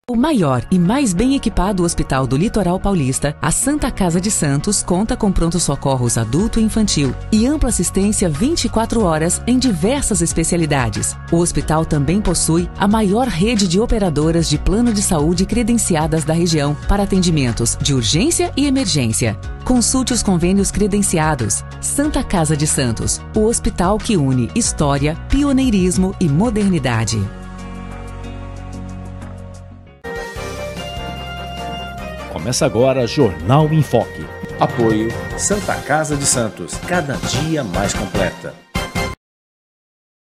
O maior e mais bem equipado hospital do Litoral Paulista, a Santa Casa de Santos conta com pronto-socorros adulto e infantil e ampla assistência 24 horas em diversas especialidades. O hospital também possui a maior rede de operadoras de plano de saúde credenciadas da região para atendimentos de urgência e emergência. Consulte os convênios credenciados. Santa Casa de Santos, o hospital que une história, pioneirismo e modernidade. Começa agora Jornal em Foque. Apoio Santa Casa de Santos, cada dia mais completa.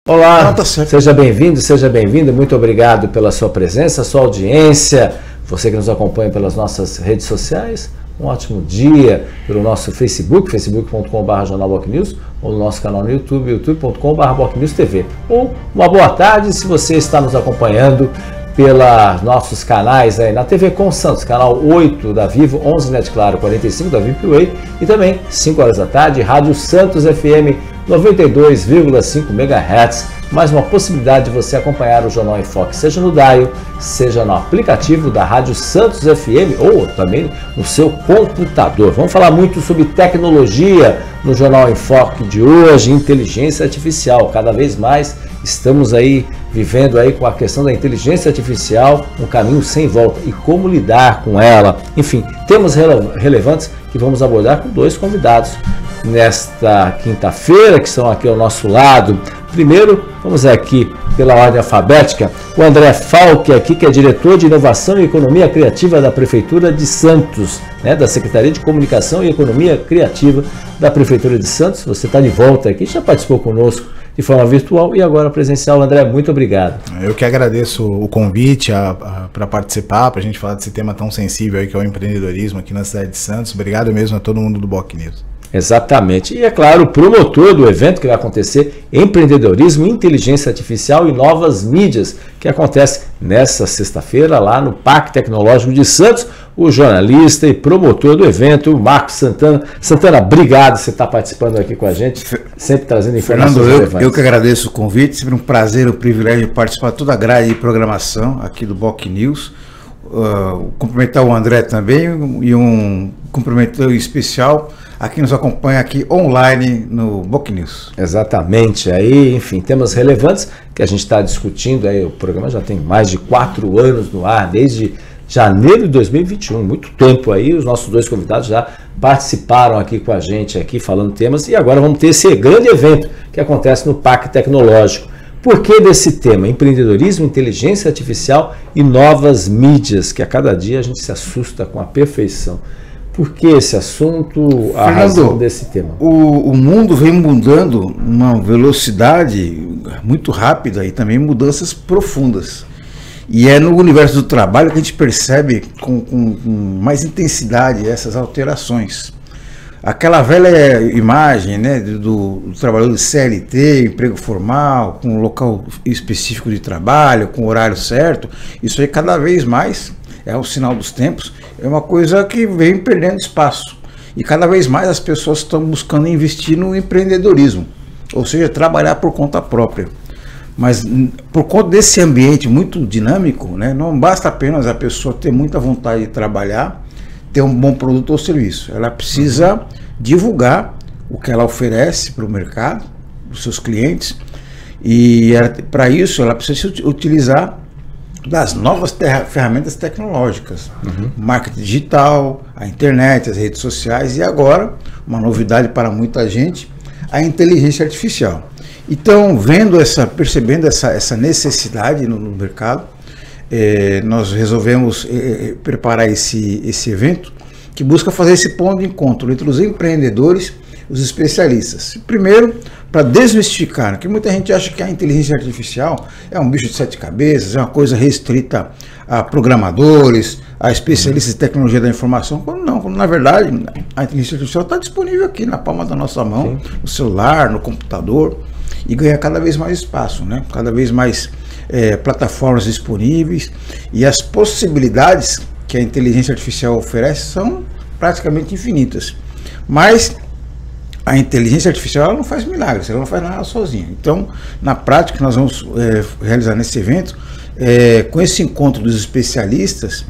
Olá, seja bem-vindo, seja bem-vinda. Muito obrigado pela sua presença, sua audiência. Você que nos acompanha pelas nossas redes sociais, um ótimo dia pelo nosso Facebook, facebook.com/jornalbocnews, ou no nosso canal no YouTube, youtube.com/bocnewstv. Ou uma boa tarde se você está nos acompanhando pelos nossos canais aí na TV Com Santos, canal 8 da Vivo, 11 Net Claro, 45 da Vivo Way, e também 5 horas da tarde, Rádio Santos FM 92,5 MHz. Mais uma possibilidade de você acompanhar o Jornal em Foque, seja no dial, seja no aplicativo da Rádio Santos FM ou também no seu computador. Vamos falar muito sobre tecnologia no Jornal em Foque de hoje, inteligência artificial. Cada vez mais estamos aí vivendo aí com a questão da inteligência artificial, um caminho sem volta e como lidar com ela. Enfim, temas relevantes que vamos abordar com dois convidados nesta quinta-feira, que estão aqui ao nosso lado. Primeiro, vamos aqui pela ordem alfabética, o André Falck aqui, que é diretor de Inovação e Economia Criativa da Prefeitura de Santos, da Secretaria de Comunicação e Economia Criativa da Prefeitura de Santos. Você está de volta aqui, já participou conosco de forma virtual e agora presencial. André, muito obrigado. Eu que agradeço o convite para participar, para a gente falar desse tema tão sensível aí que é o empreendedorismo aqui na cidade de Santos. Obrigado mesmo a todo mundo do BocNews. Exatamente. E é claro, o promotor do evento que vai acontecer, Empreendedorismo, Inteligência Artificial e Novas Mídias, que acontece nesta sexta-feira lá no Parque Tecnológico de Santos, o jornalista e promotor do evento, Marcos Santana. Santana, obrigado por você estar participando aqui com a gente, sempre trazendo informações relevantes. Eu que agradeço o convite, sempre um prazer, um privilégio de participar de toda a grade de programação aqui do BocNews. Cumprimentar o André também e um cumprimento especial a quem nos acompanha aqui online no BocNews. Exatamente, aí, enfim, temas relevantes que a gente está discutindo, aí o programa já tem mais de 4 anos no ar, desde janeiro de 2021, muito tempo aí, os nossos dois convidados já participaram aqui com a gente, aqui falando temas, e agora vamos ter esse grande evento que acontece no Parque Tecnológico. Por que desse tema? Empreendedorismo, inteligência artificial e novas mídias, que a cada dia a gente se assusta com a perfeição. Por que esse assunto, a razão desse tema? O mundo vem mudando uma velocidade muito rápida e também mudanças profundas. E é no universo do trabalho que a gente percebe com mais intensidade essas alterações. Aquela velha imagem do trabalhador de CLT, emprego formal, com um local específico de trabalho, com horário certo, isso aí cada vez mais é o sinal dos tempos, é uma coisa que vem perdendo espaço. E cada vez mais as pessoas estão buscando investir no empreendedorismo, ou seja, trabalhar por conta própria. Mas por conta desse ambiente muito dinâmico, não basta apenas a pessoa ter muita vontade de trabalhar, ter um bom produto ou serviço. Ela precisa divulgar o que ela oferece para o mercado, para os seus clientes, e para isso ela precisa utilizar das novas ferramentas tecnológicas, marketing digital, a internet, as redes sociais e agora, uma novidade para muita gente, a inteligência artificial. Então, percebendo essa necessidade no mercado, nós resolvemos preparar esse evento que busca fazer esse ponto de encontro entre os empreendedores e os especialistas. Primeiro, para desmistificar, que muita gente acha que a inteligência artificial é um bicho de 7 cabeças, é uma coisa restrita a programadores, a especialistas de tecnologia da informação, quando na verdade a inteligência artificial está disponível aqui na palma da nossa mão, no celular, no computador, e ganha cada vez mais espaço, cada vez mais plataformas disponíveis, e as possibilidades que a inteligência artificial oferece são praticamente infinitas. Mas a inteligência artificial ela não faz milagres, ela não faz nada sozinha. Então, na prática, nós vamos realizar nesse evento com esse encontro dos especialistas,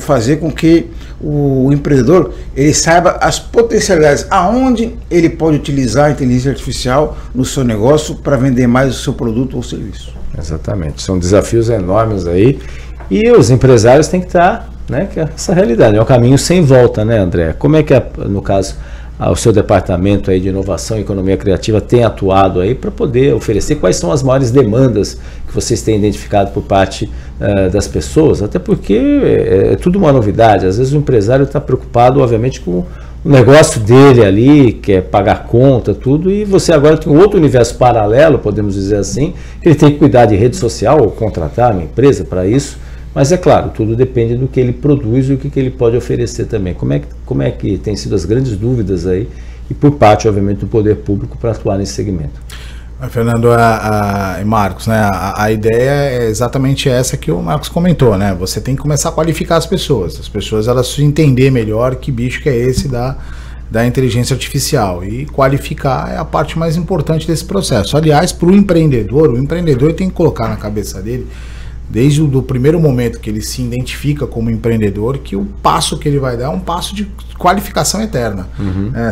fazer com que o empreendedor ele saiba as potencialidades, aonde ele pode utilizar a inteligência artificial no seu negócio para vender mais o seu produto ou serviço. Exatamente, são desafios enormes aí, e os empresários têm que estar, né, que é essa realidade, é um caminho sem volta, né, André? Como é que, no caso, o seu departamento aí de inovação e economia criativa tem atuado aí para poder oferecer? Quais são as maiores demandas que vocês têm identificado por parte das pessoas? Até porque é tudo uma novidade. Às vezes o empresário está preocupado, obviamente, com o negócio dele ali, quer pagar conta, tudo, e você agora tem um outro universo paralelo, podemos dizer assim, que ele tem que cuidar de rede social ou contratar uma empresa para isso. Mas é claro, tudo depende do que ele produz e o que ele pode oferecer também. Como é que tem sido as grandes dúvidas aí, e por parte, obviamente, do poder público para atuar nesse segmento? Fernando e Marcos, né, a ideia é exatamente essa que o Marcos comentou, né? Você tem que começar a qualificar as pessoas elas entender melhor que bicho que é esse da inteligência artificial, e qualificar é a parte mais importante desse processo. Aliás, para o empreendedor tem que colocar na cabeça dele, desde o primeiro momento que ele se identifica como empreendedor, que o passo que ele vai dar é um passo de qualificação eterna,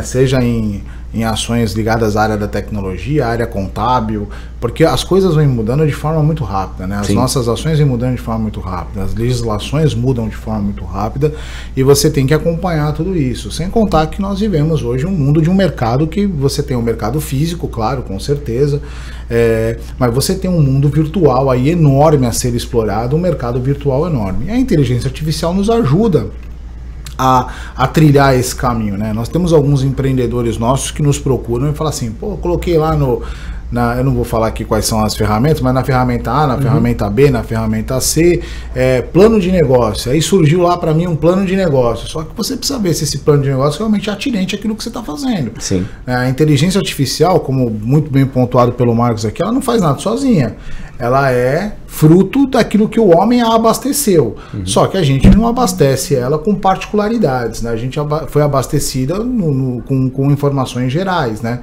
seja em ações ligadas à área da tecnologia, à área contábil, porque as coisas vêm mudando de forma muito rápida, né? As nossas ações vêm mudando de forma muito rápida, as legislações mudam de forma muito rápida, e você tem que acompanhar tudo isso, sem contar que nós vivemos hoje um mundo de um mercado que você tem um mercado físico, claro, com certeza, mas você tem um mundo virtual aí enorme a ser explorado, um mercado virtual enorme, e a inteligência artificial nos ajuda a trilhar esse caminho, né? Nós temos alguns empreendedores nossos que nos procuram e falam assim, pô, eu coloquei lá eu não vou falar aqui quais são as ferramentas, mas na ferramenta A, na ferramenta B, na ferramenta C, plano de negócio. Aí surgiu lá para mim um plano de negócio. Só que você precisa ver se esse plano de negócio realmente é atinente àquilo que você está fazendo. Sim. A inteligência artificial, como muito bem pontuado pelo Marcos aqui, ela não faz nada sozinha. Ela é fruto daquilo que o homem a abasteceu. Só que a gente não abastece ela com particularidades, né? A gente foi abastecida com informações gerais, né?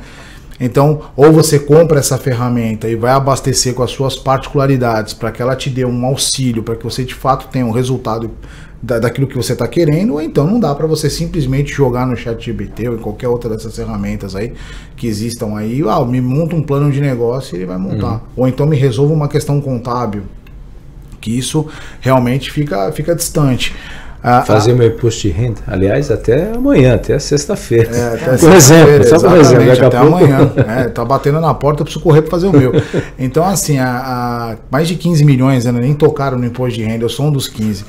Então, ou você compra essa ferramenta e vai abastecer com as suas particularidades para que ela te dê um auxílio, para que você de fato tenha um resultado daquilo que você está querendo, ou então não dá para você simplesmente jogar no ChatGPT ou em qualquer outra dessas ferramentas aí que existam aí, me monta um plano de negócio e ele vai montar. Ou então me resolva uma questão contábil, que isso realmente fica distante. Fazer meu imposto de renda, aliás, até amanhã, até sexta-feira. Só por exemplo, até amanhã. Tá batendo na porta, eu preciso correr para fazer o meu. Então, assim, mais de 15 milhões ainda nem tocaram no imposto de renda, eu sou um dos 15.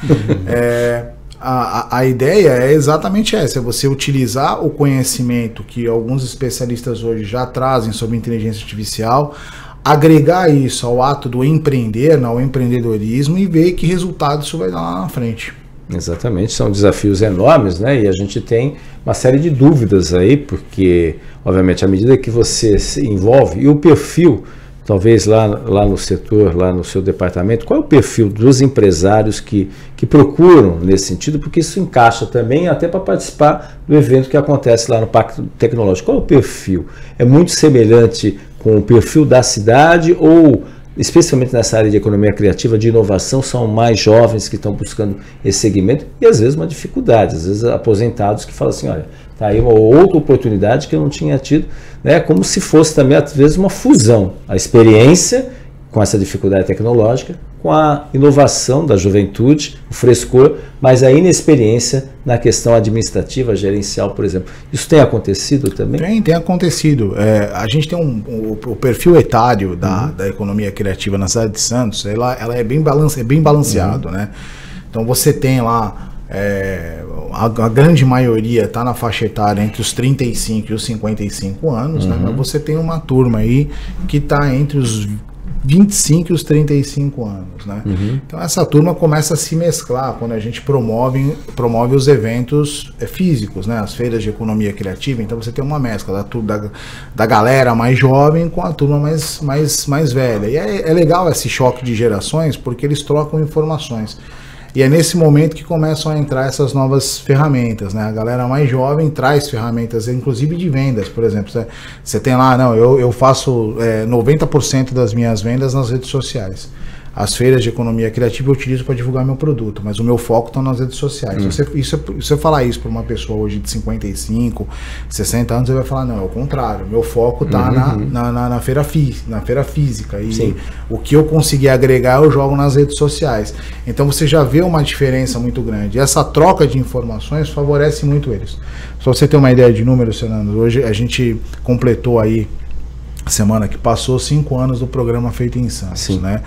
A ideia é exatamente essa, é você utilizar o conhecimento que alguns especialistas hoje já trazem sobre inteligência artificial, agregar isso ao ato do empreender, ao empreendedorismo, e ver que resultado isso vai dar lá na frente. Exatamente, são desafios enormes, né? E a gente tem uma série de dúvidas aí, porque, obviamente, à medida que você se envolve, e o perfil, talvez lá no setor, lá no seu departamento, qual é o perfil dos empresários que procuram nesse sentido? Porque isso encaixa também até para participar do evento que acontece lá no Pacto Tecnológico. Qual é o perfil? É muito semelhante com o perfil da cidade, ou especialmente nessa área de economia criativa, de inovação, são mais jovens que estão buscando esse segmento, e às vezes uma dificuldade, às vezes aposentados que falam assim, olha, tá aí uma outra oportunidade que eu não tinha tido, né? Como se fosse também às vezes uma fusão, a experiência com essa dificuldade tecnológica, com a inovação da juventude, o frescor, mas a inexperiência na questão administrativa, gerencial, por exemplo. Isso tem acontecido também? Tem acontecido. A gente tem o perfil etário da economia criativa na cidade de Santos, ela é bem balanceado, né? Então você tem lá, a grande maioria está na faixa etária entre os 35 e os 55 anos, né? Mas você tem uma turma aí que está entre os 25 e os 35 anos, né? Então essa turma começa a se mesclar quando a gente promove os eventos físicos, né? As feiras de economia criativa. Então você tem uma mescla da galera mais jovem com a turma mais velha. E é legal esse choque de gerações, porque eles trocam informações. E é nesse momento que começam a entrar essas novas ferramentas, né? A galera mais jovem traz ferramentas, inclusive de vendas, por exemplo. Você tem lá, eu faço 90% das minhas vendas nas redes sociais. as feiras de economia criativa eu utilizo para divulgar meu produto, mas o meu foco está nas redes sociais. Se eu falar isso para uma pessoa hoje de 55, 60 anos, ele vai falar, não, é o contrário, meu foco está na feira física, e o que eu conseguir agregar eu jogo nas redes sociais. Então você já vê uma diferença muito grande. E essa troca de informações favorece muito eles. Só você ter uma ideia de números, Fernando, hoje a gente completou aí, semana que passou, 5 anos do programa Feito em Santos, né?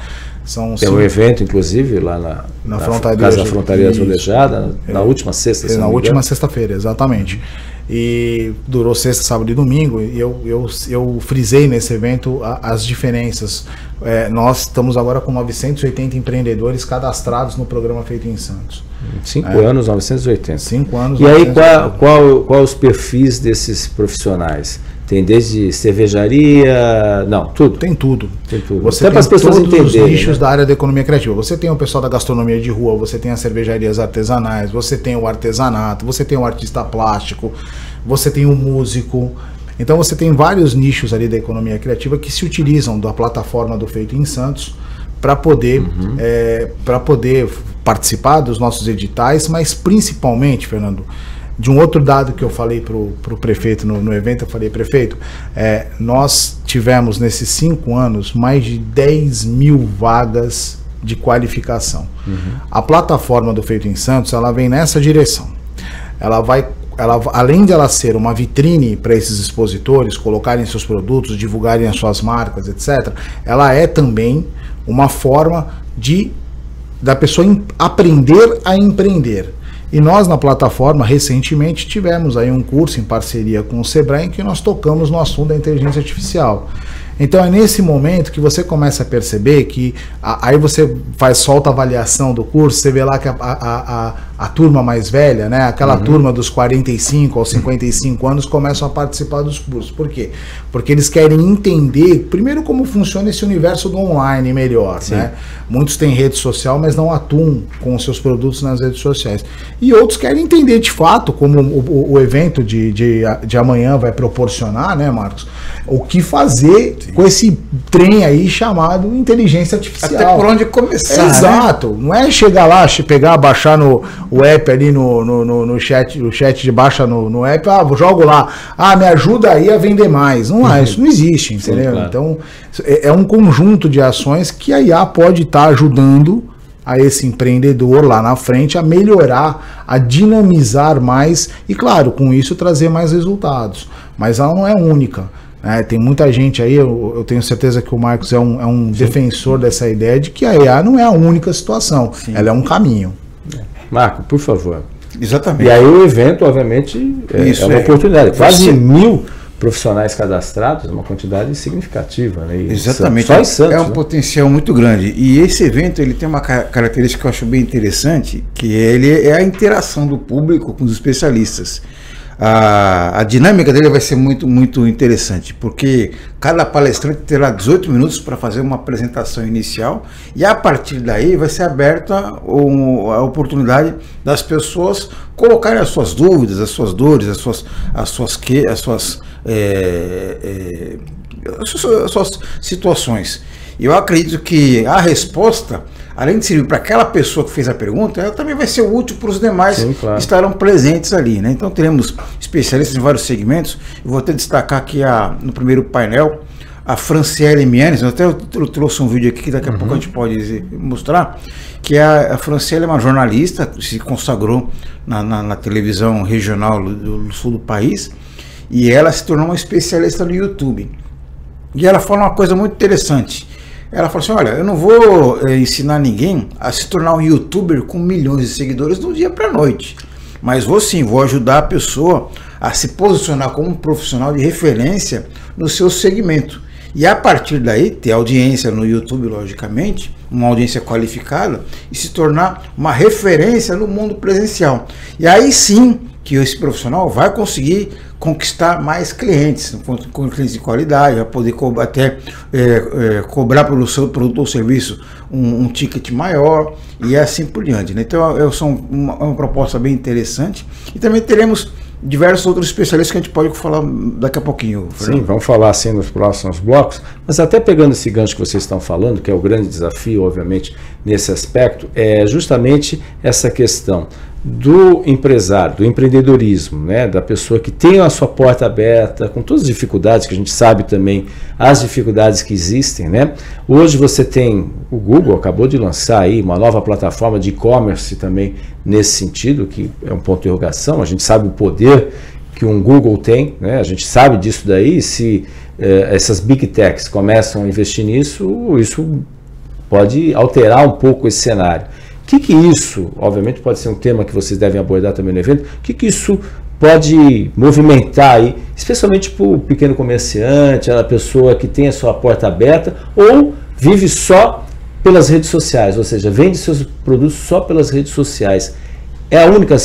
Tem um evento, inclusive, lá na Casa da Frontaria Azulejada, na última sexta. Na última sexta-feira, exatamente. E durou sexta, sábado e domingo, e eu frisei nesse evento as diferenças. Nós estamos agora com 980 empreendedores cadastrados no programa Feito em Santos. 5 anos, 980. 5 anos. E aí, qual os perfis desses profissionais? Tem desde cervejaria, tudo. Tem tudo. Você até para as pessoas entenderem. Os nichos da área da economia criativa. Você tem o pessoal da gastronomia de rua, você tem as cervejarias artesanais, você tem o artesanato, você tem o artista plástico, você tem o músico. Então você tem vários nichos ali da economia criativa que se utilizam da plataforma do Feito em Santos para poder participar dos nossos editais, mas principalmente, Fernando, de um outro dado que eu falei para o prefeito no evento, eu falei, prefeito, nós tivemos nesses 5 anos mais de 10 mil vagas de qualificação. A plataforma do Feito em Santos, ela vem nessa direção. Além de ela ser uma vitrine para esses expositores colocarem seus produtos, divulgarem as suas marcas, etc., ela é também uma forma da pessoa aprender a empreender. E nós na plataforma recentemente tivemos aí um curso em parceria com o Sebrae em que nós tocamos no assunto da inteligência artificial. Então é nesse momento que você começa a perceber que aí você solta a avaliação do curso, você vê lá que a turma mais velha, né, aquela turma dos 45 aos 55 anos começam a participar dos cursos. Por quê? Porque eles querem entender primeiro como funciona esse universo do online melhor, né? Muitos têm rede social, mas não atuam com os seus produtos nas redes sociais. E outros querem entender de fato, como o evento de amanhã vai proporcionar, né, Marcos? O que fazer com esse trem aí chamado inteligência artificial. Até por onde começar. Exato. Né? Não é chegar lá, baixar o app ali no chat, o chat de baixa no app, jogo lá, me ajuda aí a vender mais. Não é, isso não existe, entendeu? Sim, claro. Então, é um conjunto de ações que a IA pode estar ajudando a esse empreendedor lá na frente a melhorar, a dinamizar mais e, claro, com isso trazer mais resultados. Mas ela não é única. Tem muita gente aí, eu tenho certeza que o Marcos é um defensor dessa ideia de que a IA não é a única situação, ela é um caminho. Marco, por favor. Exatamente. E aí o evento, obviamente, é uma oportunidade. Quase 1000 profissionais cadastrados, uma quantidade significativa. Né? Exatamente. Só em Santos, é um potencial muito grande. E esse evento ele tem uma característica que eu acho bem interessante, que ele é a interação do público com os especialistas. A dinâmica dele vai ser muito, muito interessante, porque cada palestrante terá 18 minutos para fazer uma apresentação inicial e a partir daí vai ser aberta a oportunidade das pessoas colocarem as suas dúvidas, as suas dores, as suas situações. Eu acredito que a resposta, além de servir para aquela pessoa que fez a pergunta, ela também vai ser útil para os demais. Sim, claro. Que estarão presentes ali, né? Então teremos especialistas em vários segmentos. Eu vou até destacar aqui no primeiro painel a Franciele Mianes. Eu trouxe um vídeo aqui que daqui a pouco a gente pode mostrar, que a Franciele é uma jornalista que se consagrou na televisão regional do sul do país e ela se tornou uma especialista no YouTube. E ela fala uma coisa muito interessante. Ela falou assim, olha, eu não vou ensinar ninguém a se tornar um youtuber com milhões de seguidores do dia para a noite, mas vou ajudar a pessoa a se posicionar como um profissional de referência no seu segmento. E a partir daí, ter audiência no YouTube, logicamente, uma audiência qualificada, e se tornar uma referência no mundo presencial. E aí sim que esse profissional vai conseguir conquistar mais clientes, com clientes de qualidade, vai poder cobrar pelo seu produto ou serviço um ticket maior e assim por diante. Né? Então, é uma proposta bem interessante. E também teremos diversos outros especialistas que a gente pode falar daqui a pouquinho. Sim, vamos falar assim nos próximos blocos, mas até pegando esse gancho que vocês estão falando, que é o grande desafio, obviamente, nesse aspecto, é justamente essa questão do empresário, do empreendedorismo, né, da pessoa que tem a sua porta aberta, com todas as dificuldades, que a gente sabe também as dificuldades que existem, né? Hoje você tem, o Google acabou de lançar aí uma nova plataforma de e-commerce também nesse sentido, que é um ponto de interrogação, a gente sabe o poder que um Google tem, né? A gente sabe disso daí, se essas Big Techs começam a investir nisso, isso pode alterar um pouco esse cenário. O que isso, obviamente pode ser um tema que vocês devem abordar também no evento, o que isso pode movimentar aí, especialmente para o pequeno comerciante, a pessoa que tem a sua porta aberta ou vive só pelas redes sociais, ou seja, vende seus produtos só pelas redes sociais. É a única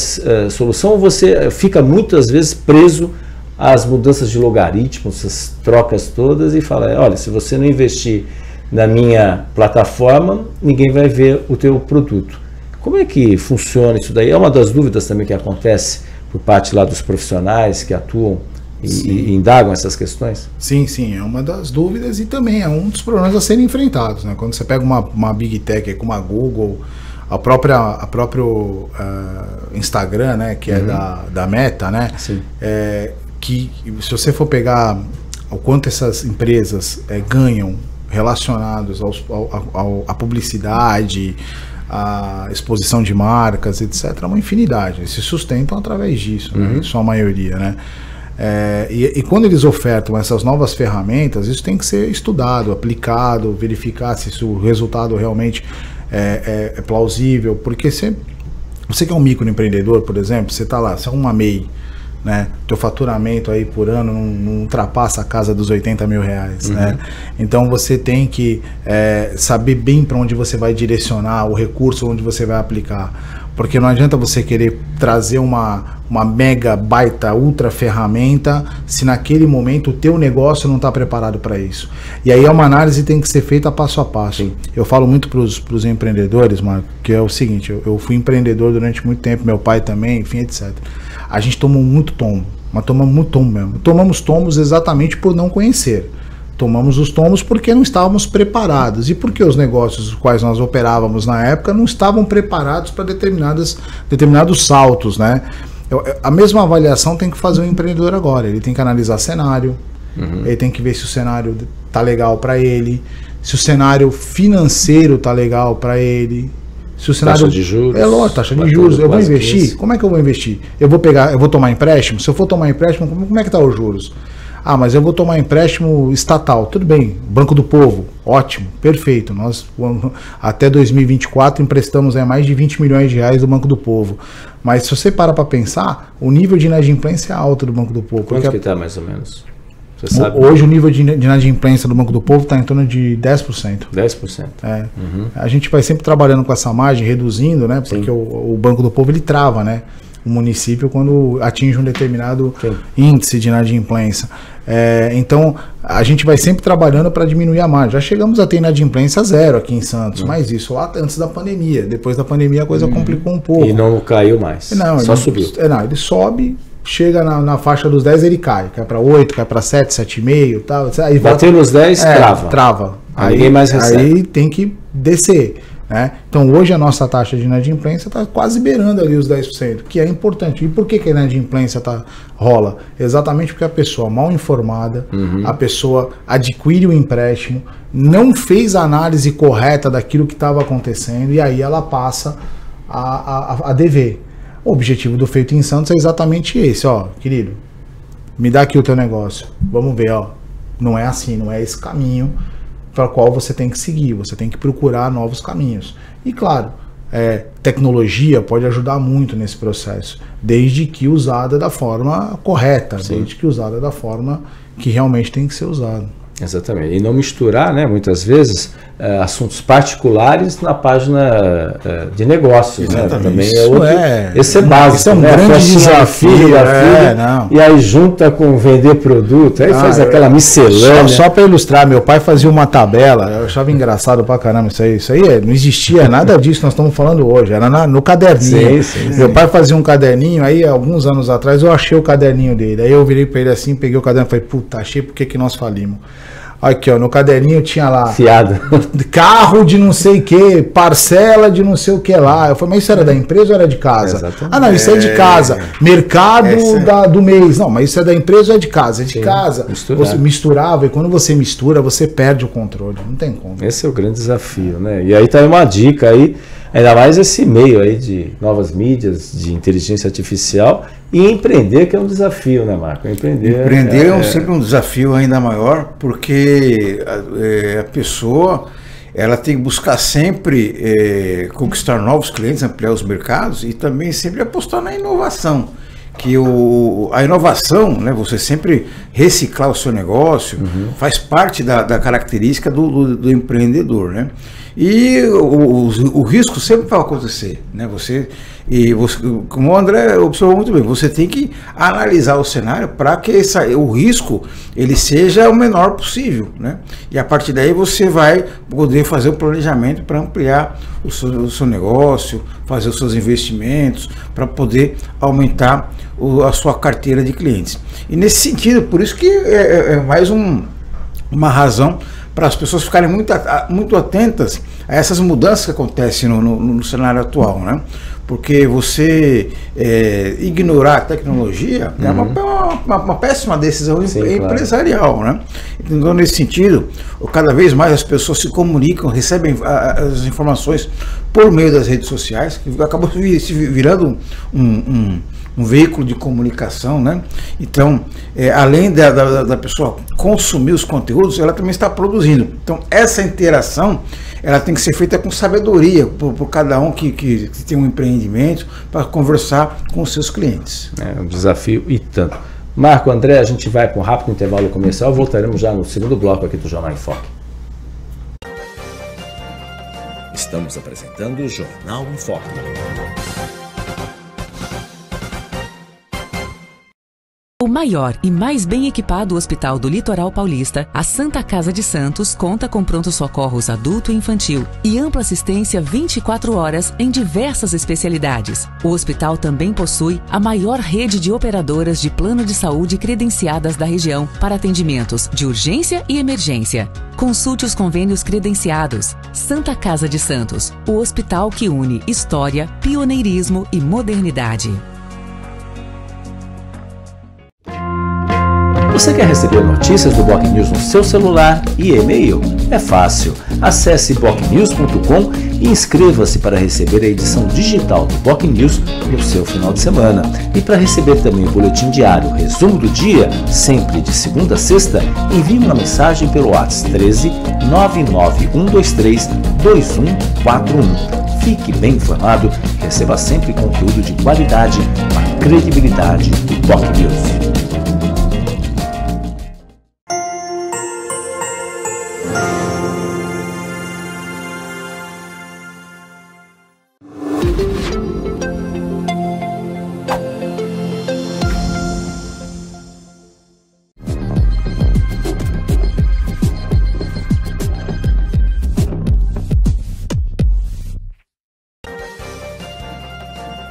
solução ou você fica muitas vezes preso às mudanças de logaritmos, essas trocas todas e fala, olha, se você não investir na minha plataforma, ninguém vai ver o teu produto. Como é que funciona isso daí? É uma das dúvidas também que acontece por parte lá dos profissionais que atuam e indagam essas questões? Sim, é uma das dúvidas e também é um dos problemas a serem enfrentados, né? Quando você pega uma Big Tech como a Google, a próprio Instagram, né, que é da Meta, né? Que se você for pegar o quanto essas empresas ganham relacionados à publicidade, à exposição de marcas, etc., é uma infinidade. Eles se sustentam através disso, né, em sua maioria, né? E quando eles ofertam essas novas ferramentas, isso tem que ser estudado, aplicado, verificar se o resultado realmente é plausível, porque você que é um microempreendedor, por exemplo, você está lá, você é uma MEI, né? Teu faturamento aí por ano não ultrapassa a casa dos 80 mil reais, né? Então você tem que saber bem para onde você vai direcionar o recurso, onde você vai aplicar, porque não adianta você querer trazer uma mega baita ultra ferramenta se naquele momento o teu negócio não está preparado para isso. E aí é uma análise que tem que ser feita passo a passo. Eu falo muito para os empreendedores, Marco, que é o seguinte, eu fui empreendedor durante muito tempo, meu pai também, enfim, etc. A gente tomou muito tombo, mas tomamos muito tombo mesmo. Tomamos tombos exatamente por não conhecer. Tomamos os tombos porque não estávamos preparados e porque os negócios os quais nós operávamos na época não estavam preparados para determinados saltos, né? A mesma avaliação tem que fazer o empreendedor agora. Ele tem que analisar cenário, ele tem que ver se o cenário tá legal para ele, se o cenário financeiro tá legal para ele. Se o cenário, taxa de juros. É lógico, taxa de juros. Eu vou investir? 15. Como é que eu vou investir? Eu vou tomar empréstimo? Se eu for tomar empréstimo, como é que tá os juros? Ah, mas eu vou tomar empréstimo estatal. Tudo bem, Banco do Povo, ótimo, perfeito. Nós até 2024 emprestamos mais de 20 milhões de reais do Banco do Povo. Mas se você para pensar, o nível de inadimplência é alto do Banco do Povo. Quanto que está mais ou menos? Você sabe? Hoje o nível de inadimplência do Banco do Povo está em torno de 10%. 10%. A gente vai sempre trabalhando com essa margem, reduzindo, né? Porque o Banco do Povo ele trava, né? O município quando atinge um determinado índice de inadimplência. Então, a gente vai sempre trabalhando para diminuir a margem. Já chegamos a ter inadimplência zero aqui em Santos, mas isso lá antes da pandemia. Depois da pandemia a coisa complicou um pouco. E não caiu mais, só subiu. Ele sobe, chega na faixa dos 10, ele cai para 8, cai para 7, 7,5 tal. Aí bateu nos 10, trava. Aí ninguém mais recebe. Aí tem que descer. Né? Então hoje a nossa taxa de inadimplência está quase beirando ali os 10%, que é importante. E por que a inadimplência rola? Exatamente porque a pessoa mal informada, a pessoa adquire o empréstimo, não fez a análise correta daquilo que estava acontecendo e aí ela passa a dever. O objetivo do Feito em Santos é exatamente esse, querido, me dá aqui o teu negócio, vamos ver, não é assim, não é esse caminho para qual você tem que seguir, você tem que procurar novos caminhos. E claro, tecnologia pode ajudar muito nesse processo, desde que usada da forma correta, desde que usada da forma que realmente tem que ser usada. Exatamente, e não misturar, né, muitas vezes, assuntos particulares na página de negócios, né? Também é outro. Esse é básico. Isso é um grande desafio. E aí junta com vender produto, aí faz aquela miscelânea. Só para ilustrar, meu pai fazia uma tabela, eu achava engraçado pra caramba isso aí não existia nada disso que nós estamos falando hoje, era no caderninho. Sim. Meu pai fazia um caderninho, aí alguns anos atrás eu achei o caderninho dele, aí eu virei para ele assim, peguei o caderno e falei, puta, achei por que nós falimos. Aqui, ó, no caderninho tinha lá fiado. Carro de não sei o que, parcela de não sei o que lá. Eu falei, mas isso era da empresa ou era de casa? Exatamente. Não, isso é de casa. Mercado do mês. Não, mas isso é da empresa ou é de casa? É de casa. Você misturava, e quando você mistura, você perde o controle. Não tem como. Esse é o grande desafio, né? E aí tá uma dica aí, ainda mais esse meio aí de novas mídias, de inteligência artificial, e empreender, que é um desafio, né, Marco? Empreender é sempre um desafio ainda maior, porque a pessoa ela tem que buscar sempre conquistar novos clientes, ampliar os mercados e também sempre apostar na inovação. Que a inovação, né, você sempre reciclar o seu negócio, faz parte da característica do empreendedor, né? E o risco sempre vai acontecer, né? Você, como o André observou muito bem, você tem que analisar o cenário para que o risco ele seja o menor possível, né? E a partir daí você vai poder fazer o planejamento para ampliar o seu negócio, fazer os seus investimentos, para poder aumentar a sua carteira de clientes. E nesse sentido, por isso que é mais uma razão para as pessoas ficarem muito atentas a essas mudanças que acontecem no cenário atual, né? Porque você ignorar a tecnologia é uma péssima decisão empresarial, claro, né? Então, nesse sentido, cada vez mais as pessoas se comunicam, recebem as informações por meio das redes sociais, que acabam se virando um veículo de comunicação, né? Então, além da pessoa consumir os conteúdos, ela também está produzindo. Então, essa interação, ela tem que ser feita com sabedoria por cada um que tem um empreendimento, para conversar com os seus clientes. É um desafio e tanto. Marco, André, a gente vai para um rápido intervalo comercial, voltaremos já no segundo bloco aqui do Jornal em Foque. Estamos apresentando o Jornal em Foque. O maior e mais bem equipado hospital do Litoral Paulista, a Santa Casa de Santos, conta com pronto-socorros adulto e infantil e ampla assistência 24 horas em diversas especialidades. O hospital também possui a maior rede de operadoras de plano de saúde credenciadas da região para atendimentos de urgência e emergência. Consulte os convênios credenciados. Santa Casa de Santos, o hospital que une história, pioneirismo e modernidade. Você quer receber notícias do Boc News no seu celular e e-mail? É fácil. Acesse bocnews.com e inscreva-se para receber a edição digital do Boc News no seu final de semana. E para receber também o boletim diário, resumo do dia, sempre de segunda a sexta, envie uma mensagem pelo WhatsApp 13 99123 2141. Fique bem informado e receba sempre conteúdo de qualidade com a credibilidade do Boc News.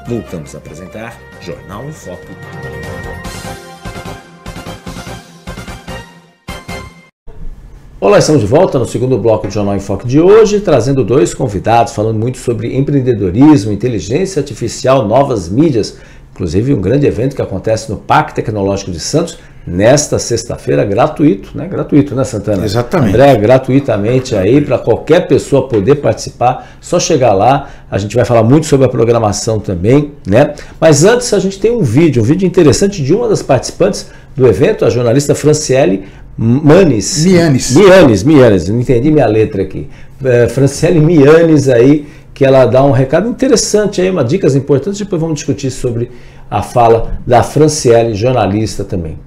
Voltamos a apresentar Jornal em Foque. Olá, estamos de volta no segundo bloco do Jornal em Foque de hoje, trazendo dois convidados, falando muito sobre empreendedorismo, inteligência artificial, novas mídias, inclusive um grande evento que acontece no Parque Tecnológico de Santos, nesta sexta-feira, gratuito, né? Gratuito, né, Santana? Exatamente. André, gratuitamente aí, para qualquer pessoa poder participar, só chegar lá, a gente vai falar muito sobre a programação também, né? Mas antes a gente tem um vídeo interessante de uma das participantes do evento, a jornalista Franciele Mianes, não entendi minha letra aqui. Franciele Mianes aí, que ela dá um recado interessante aí, umas dicas importantes, depois vamos discutir sobre a fala da Franciele, jornalista também.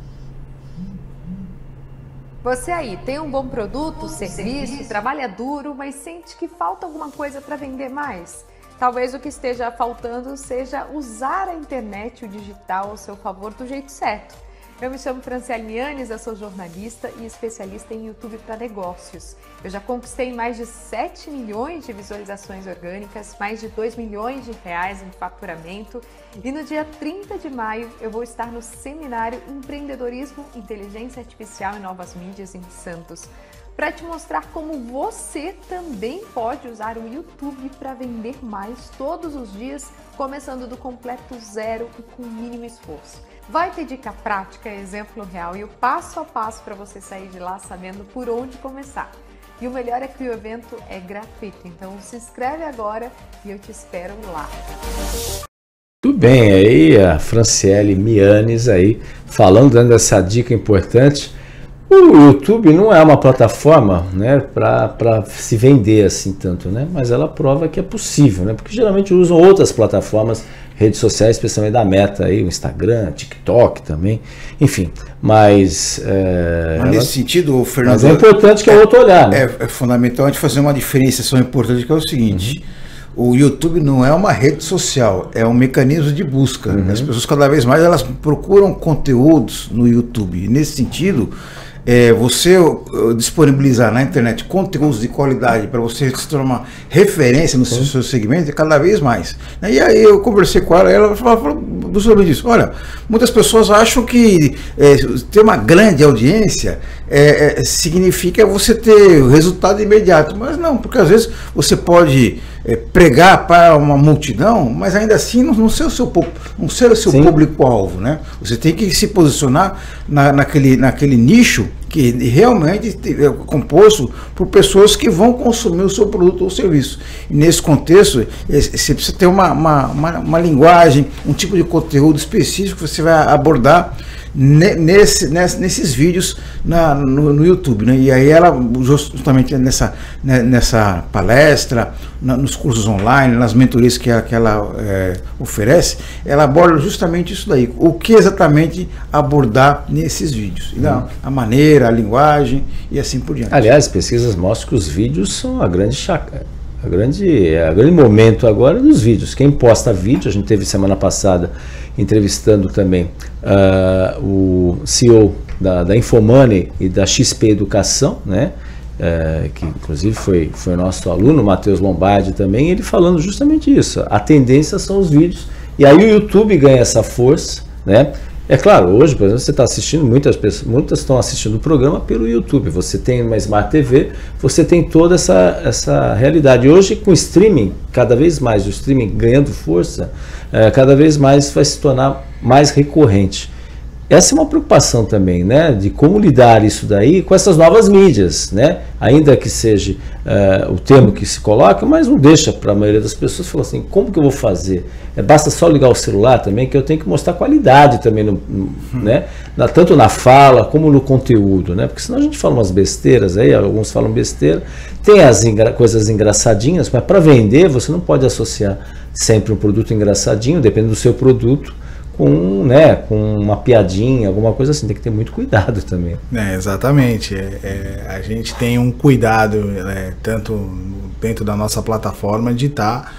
Você aí tem um bom produto, serviço, trabalha duro, mas sente que falta alguma coisa para vender mais? Talvez o que esteja faltando seja usar a internet e o digital ao seu favor do jeito certo. Eu me chamo Franciele Mianes, eu sou jornalista e especialista em YouTube para negócios. Eu já conquistei mais de 7 milhões de visualizações orgânicas, mais de 2 milhões de reais em faturamento e no dia 30 de maio eu vou estar no seminário Empreendedorismo, Inteligência Artificial e Novas Mídias em Santos, para te mostrar como você também pode usar o YouTube para vender mais todos os dias, começando do completo zero e com o mínimo esforço. Vai ter dica prática, exemplo real e o passo a passo para você sair de lá sabendo por onde começar. E o melhor é que o evento é gratuito, então se inscreve agora e eu te espero lá. Tudo bem, aí a Franciele Mianes aí falando, dando essa dica importante. O YouTube não é uma plataforma, né, para se vender assim tanto, né, mas ela prova que é possível, né, porque geralmente usam outras plataformas, redes sociais, especialmente da Meta, aí, o Instagram, TikTok também, enfim, mas nesse sentido, Fernando, mas é importante que é outro olhar, né? É fundamental a gente fazer uma diferenciação importante, que é o seguinte: o YouTube não é uma rede social, é um mecanismo de busca. As pessoas cada vez mais elas procuram conteúdos no YouTube. E nesse sentido, você disponibilizar na internet conteúdos de qualidade para você se tornar uma referência no seu segmento, cada vez mais. E aí eu conversei com ela falou sobre isso. Olha, muitas pessoas acham que ter uma grande audiência significa você ter resultado imediato, mas não, porque às vezes você pode pregar para uma multidão, mas ainda assim não ser o seu público-alvo, né? Você tem que se posicionar naquele nicho que realmente é composto por pessoas que vão consumir o seu produto ou serviço. E nesse contexto, você precisa ter uma linguagem, um tipo de conteúdo específico que você vai abordar nesses vídeos no YouTube, né? E aí ela justamente nessa palestra, nos cursos online, nas mentorias que ela oferece, ela aborda justamente isso daí, o que exatamente abordar nesses vídeos, a maneira, a linguagem e assim por diante. Aliás, pesquisas mostram que os vídeos são a grande momento agora dos vídeos. Quem posta vídeo, a gente teve semana passada entrevistando também o CEO da Infomoney e da XP Educação, né? Que inclusive foi o nosso aluno, Matheus Lombardi também, ele falando justamente isso. A tendência são os vídeos, e aí o YouTube ganha essa força, né? É claro, hoje, por exemplo, você está assistindo, muitas estão assistindo o programa pelo YouTube. Você tem uma Smart TV, você tem toda essa realidade. E hoje, com o streaming, cada vez mais o streaming ganhando força, cada vez mais vai se tornar mais recorrente. Essa é uma preocupação também, né, de como lidar isso daí com essas novas mídias, né, ainda que seja o termo que se coloca, mas não deixa para a maioria das pessoas falar assim, como que eu vou fazer? Basta só ligar o celular também, que eu tenho que mostrar qualidade também, né, tanto na fala como no conteúdo, né, porque senão a gente fala umas besteiras aí, alguns falam besteira, tem as coisas engraçadinhas, mas para vender você não pode associar sempre um produto engraçadinho, depende do seu produto, com uma piadinha, alguma coisa assim, tem que ter muito cuidado também. Exatamente, a gente tem um cuidado, tanto dentro da nossa plataforma, de estar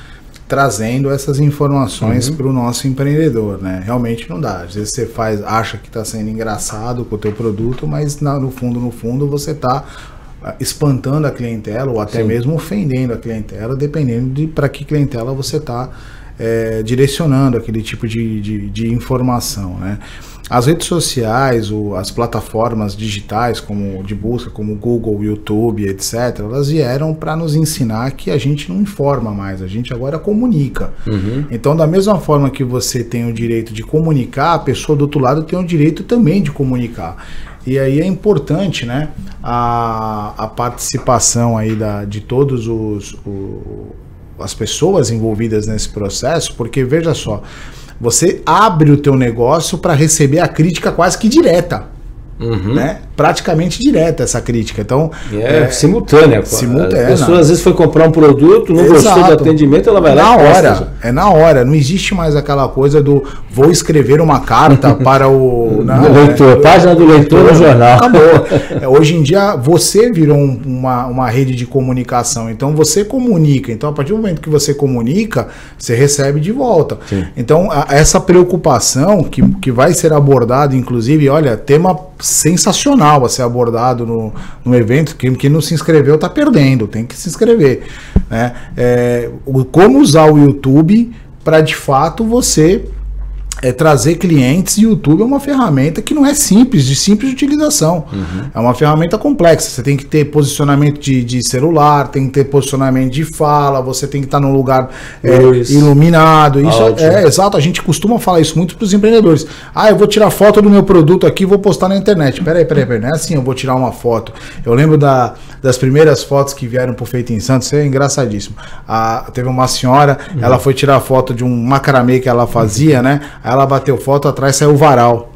trazendo essas informações para o nosso empreendedor, né? Realmente não dá, às vezes você acha que está sendo engraçado com o teu produto, mas no fundo você está espantando a clientela ou até mesmo ofendendo a clientela, dependendo de para que clientela você está direcionando aquele tipo de informação, né? As redes sociais, as plataformas digitais como de busca, como Google, YouTube, etc., elas vieram para nos ensinar que a gente não informa mais, a gente agora comunica. Então, da mesma forma que você tem o direito de comunicar, a pessoa do outro lado tem o direito também de comunicar. E aí é importante, né, a participação aí de todos as pessoas envolvidas nesse processo, porque veja só, você abre o teu negócio para receber a crítica quase que direta. né? Praticamente direta essa crítica. Então, simultânea. Simultânea. A pessoa às vezes foi comprar um produto, não gostou do atendimento, ela vai lá na e hora. É na hora. Não existe mais aquela coisa do vou escrever uma carta para o leitor, página do leitor no jornal. Acabou. Hoje em dia você virou uma rede de comunicação. Então você comunica. Então a partir do momento que você comunica, você recebe de volta. Sim. Então essa preocupação que vai ser abordada, inclusive, olha, tema sensacional a ser abordado no evento. Quem não se inscreveu está perdendo, tem que se inscrever, né? Como usar o YouTube para de fato você trazer clientes. YouTube é uma ferramenta que não é simples de utilização. É uma ferramenta complexa. Você tem que ter posicionamento de celular, tem que ter posicionamento de fala, você tem que estar num lugar iluminado. Isso exato. A gente costuma falar isso muito para os empreendedores. Eu vou tirar foto do meu produto aqui e vou postar na internet. Peraí, não é assim, eu vou tirar uma foto. Eu lembro das primeiras fotos que vieram pro Feito em Santos, isso é engraçadíssimo. Teve uma senhora, ela foi tirar foto de um macramê que ela fazia, né? Aí ela bateu foto, atrás saiu o varal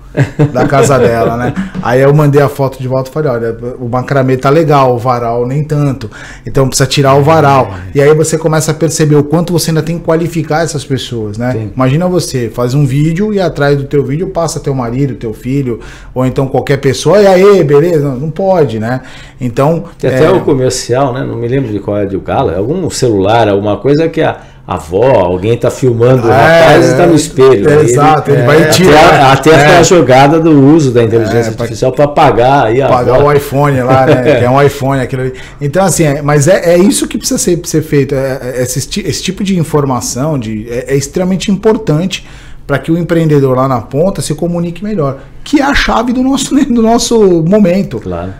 da casa dela, né? Aí eu mandei a foto de volta e falei, olha, o macramê tá legal, o varal nem tanto, então precisa tirar o varal. E aí você começa a perceber o quanto você ainda tem que qualificar essas pessoas, né? Sim. Imagina você faz um vídeo e atrás do teu vídeo passa teu marido, teu filho, ou então qualquer pessoa, e aí, beleza? Não pode, né? Então... Tem até o comercial, né? Não me lembro de qual é do Gala, algum celular, alguma coisa que a avó, alguém está filmando o rapaz e está no espelho. Exato, ele vai tirar. Até a jogada do uso da inteligência artificial para pagar aí pagar o iPhone lá, né? Que é um iPhone aquilo ali. Então, assim, mas é isso que precisa ser feito. Esse tipo de informação é extremamente importante para que o empreendedor lá na ponta se comunique melhor, que é a chave do nosso momento. Claro.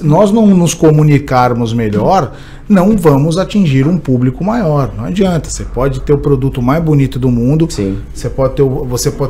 Nós não nos comunicarmos melhor, não vamos atingir um público maior. Não adianta. Você pode ter o produto mais bonito do mundo. Sim. Você pode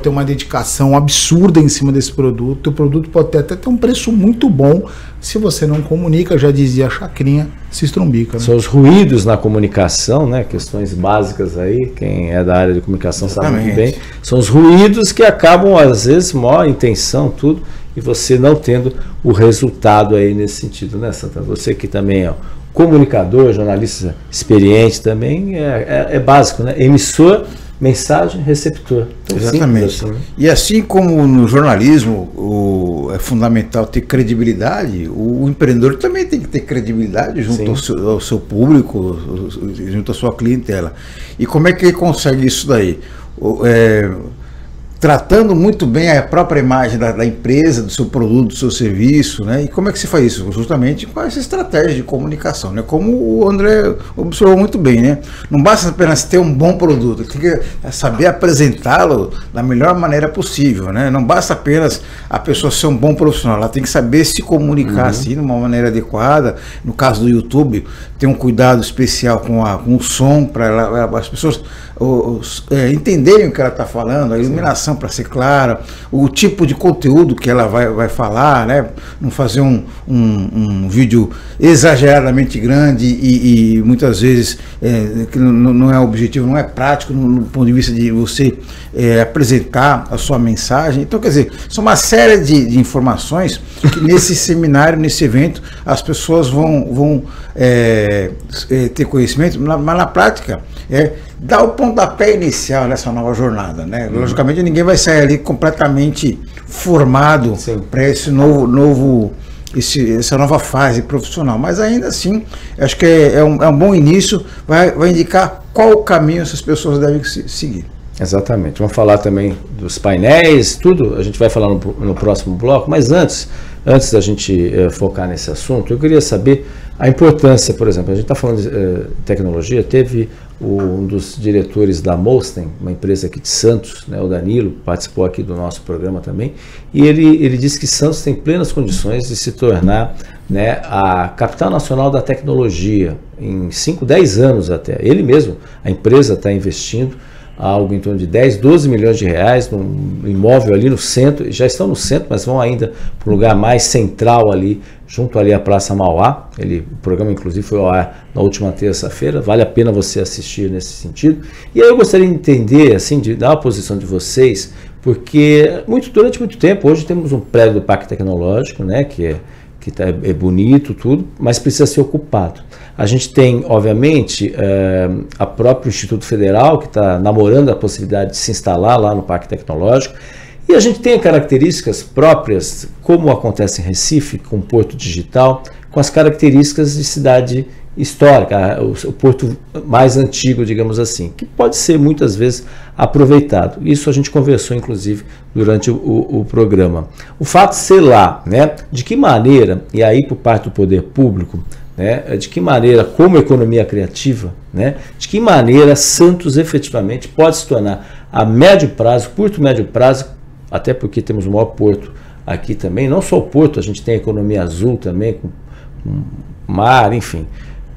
ter uma dedicação absurda em cima desse produto. O produto pode até ter um preço muito bom. Se você não comunica, já dizia a Chacrinha, se estrumbica. Né? São os ruídos na comunicação, né? Questões básicas aí. Quem é da área de comunicação sabe muito bem. São os ruídos que acabam, às vezes, maior intenção, tudo, e você não tendo o resultado aí nesse sentido, né, Santana? Você que também é comunicador, jornalista experiente também, é básico, né? Emissor, mensagem, receptor. Então, exatamente. Assim, né? E assim como no jornalismo é fundamental ter credibilidade, o empreendedor também tem que ter credibilidade junto ao seu público, junto à sua clientela. E como é que ele consegue isso daí? Tratando muito bem a própria imagem da empresa, do seu produto, do seu serviço, né? E como é que se faz isso? Justamente com essa estratégia de comunicação, né? Como o André observou muito bem, né? Não basta apenas ter um bom produto, tem que saber apresentá-lo da melhor maneira possível, né? Não basta apenas a pessoa ser um bom profissional, ela tem que saber se comunicar assim, de uma maneira adequada. No caso do YouTube, ter um cuidado especial com o som, para as pessoas entenderem o que ela está falando, a iluminação para ser clara, o tipo de conteúdo que ela vai falar, né? Não fazer um vídeo exageradamente grande e muitas vezes que não é objetivo, não é prático no ponto de vista de você apresentar a sua mensagem. Então, quer dizer, são uma série de informações que nesse seminário, nesse evento, as pessoas vão ter conhecimento, mas na prática dar o pontapé inicial nessa nova jornada, né? Logicamente ninguém vai sair ali completamente formado para essa nova fase profissional, mas ainda assim acho que é um bom início, vai indicar qual o caminho essas pessoas devem seguir. Exatamente. Vamos falar também dos painéis, tudo a gente vai falar no próximo bloco, mas antes da gente focar nesse assunto, eu queria saber a importância, por exemplo, a gente está falando de tecnologia, teve um dos diretores da Molsten, uma empresa aqui de Santos, né, o Danilo, participou aqui do nosso programa também, e ele disse que Santos tem plenas condições de se tornar, né, a capital nacional da tecnologia em 5, 10 anos até. Ele mesmo, a empresa está investindo algo em torno de 10, 12 milhões de reais num imóvel ali no centro, já estão no centro, mas vão ainda para um lugar mais central ali, junto ali à Praça Mauá. O programa inclusive foi ao ar na última terça-feira, vale a pena você assistir nesse sentido. E aí eu gostaria de entender, assim, de dar a posição de vocês, Porque durante muito tempo, hoje temos um prédio do Parque Tecnológico, né, que é bonito, tudo, mas precisa ser ocupado. A gente tem, obviamente, a próprio Instituto Federal, que está namorando a possibilidade de se instalar lá no Parque Tecnológico, e a gente tem características próprias, como acontece em Recife, com o Porto Digital, com as características de cidade histórica, o porto mais antigo, digamos assim, que pode ser muitas vezes aproveitado. Isso a gente conversou, inclusive, durante o programa. O fato de ser lá, né, de que maneira, e aí por parte do poder público, né, de que maneira, como economia criativa, né, de que maneira Santos efetivamente pode se tornar a médio prazo, curto médio prazo, até porque temos o maior porto aqui também, não só o porto, a gente tem a economia azul também, com mar, enfim,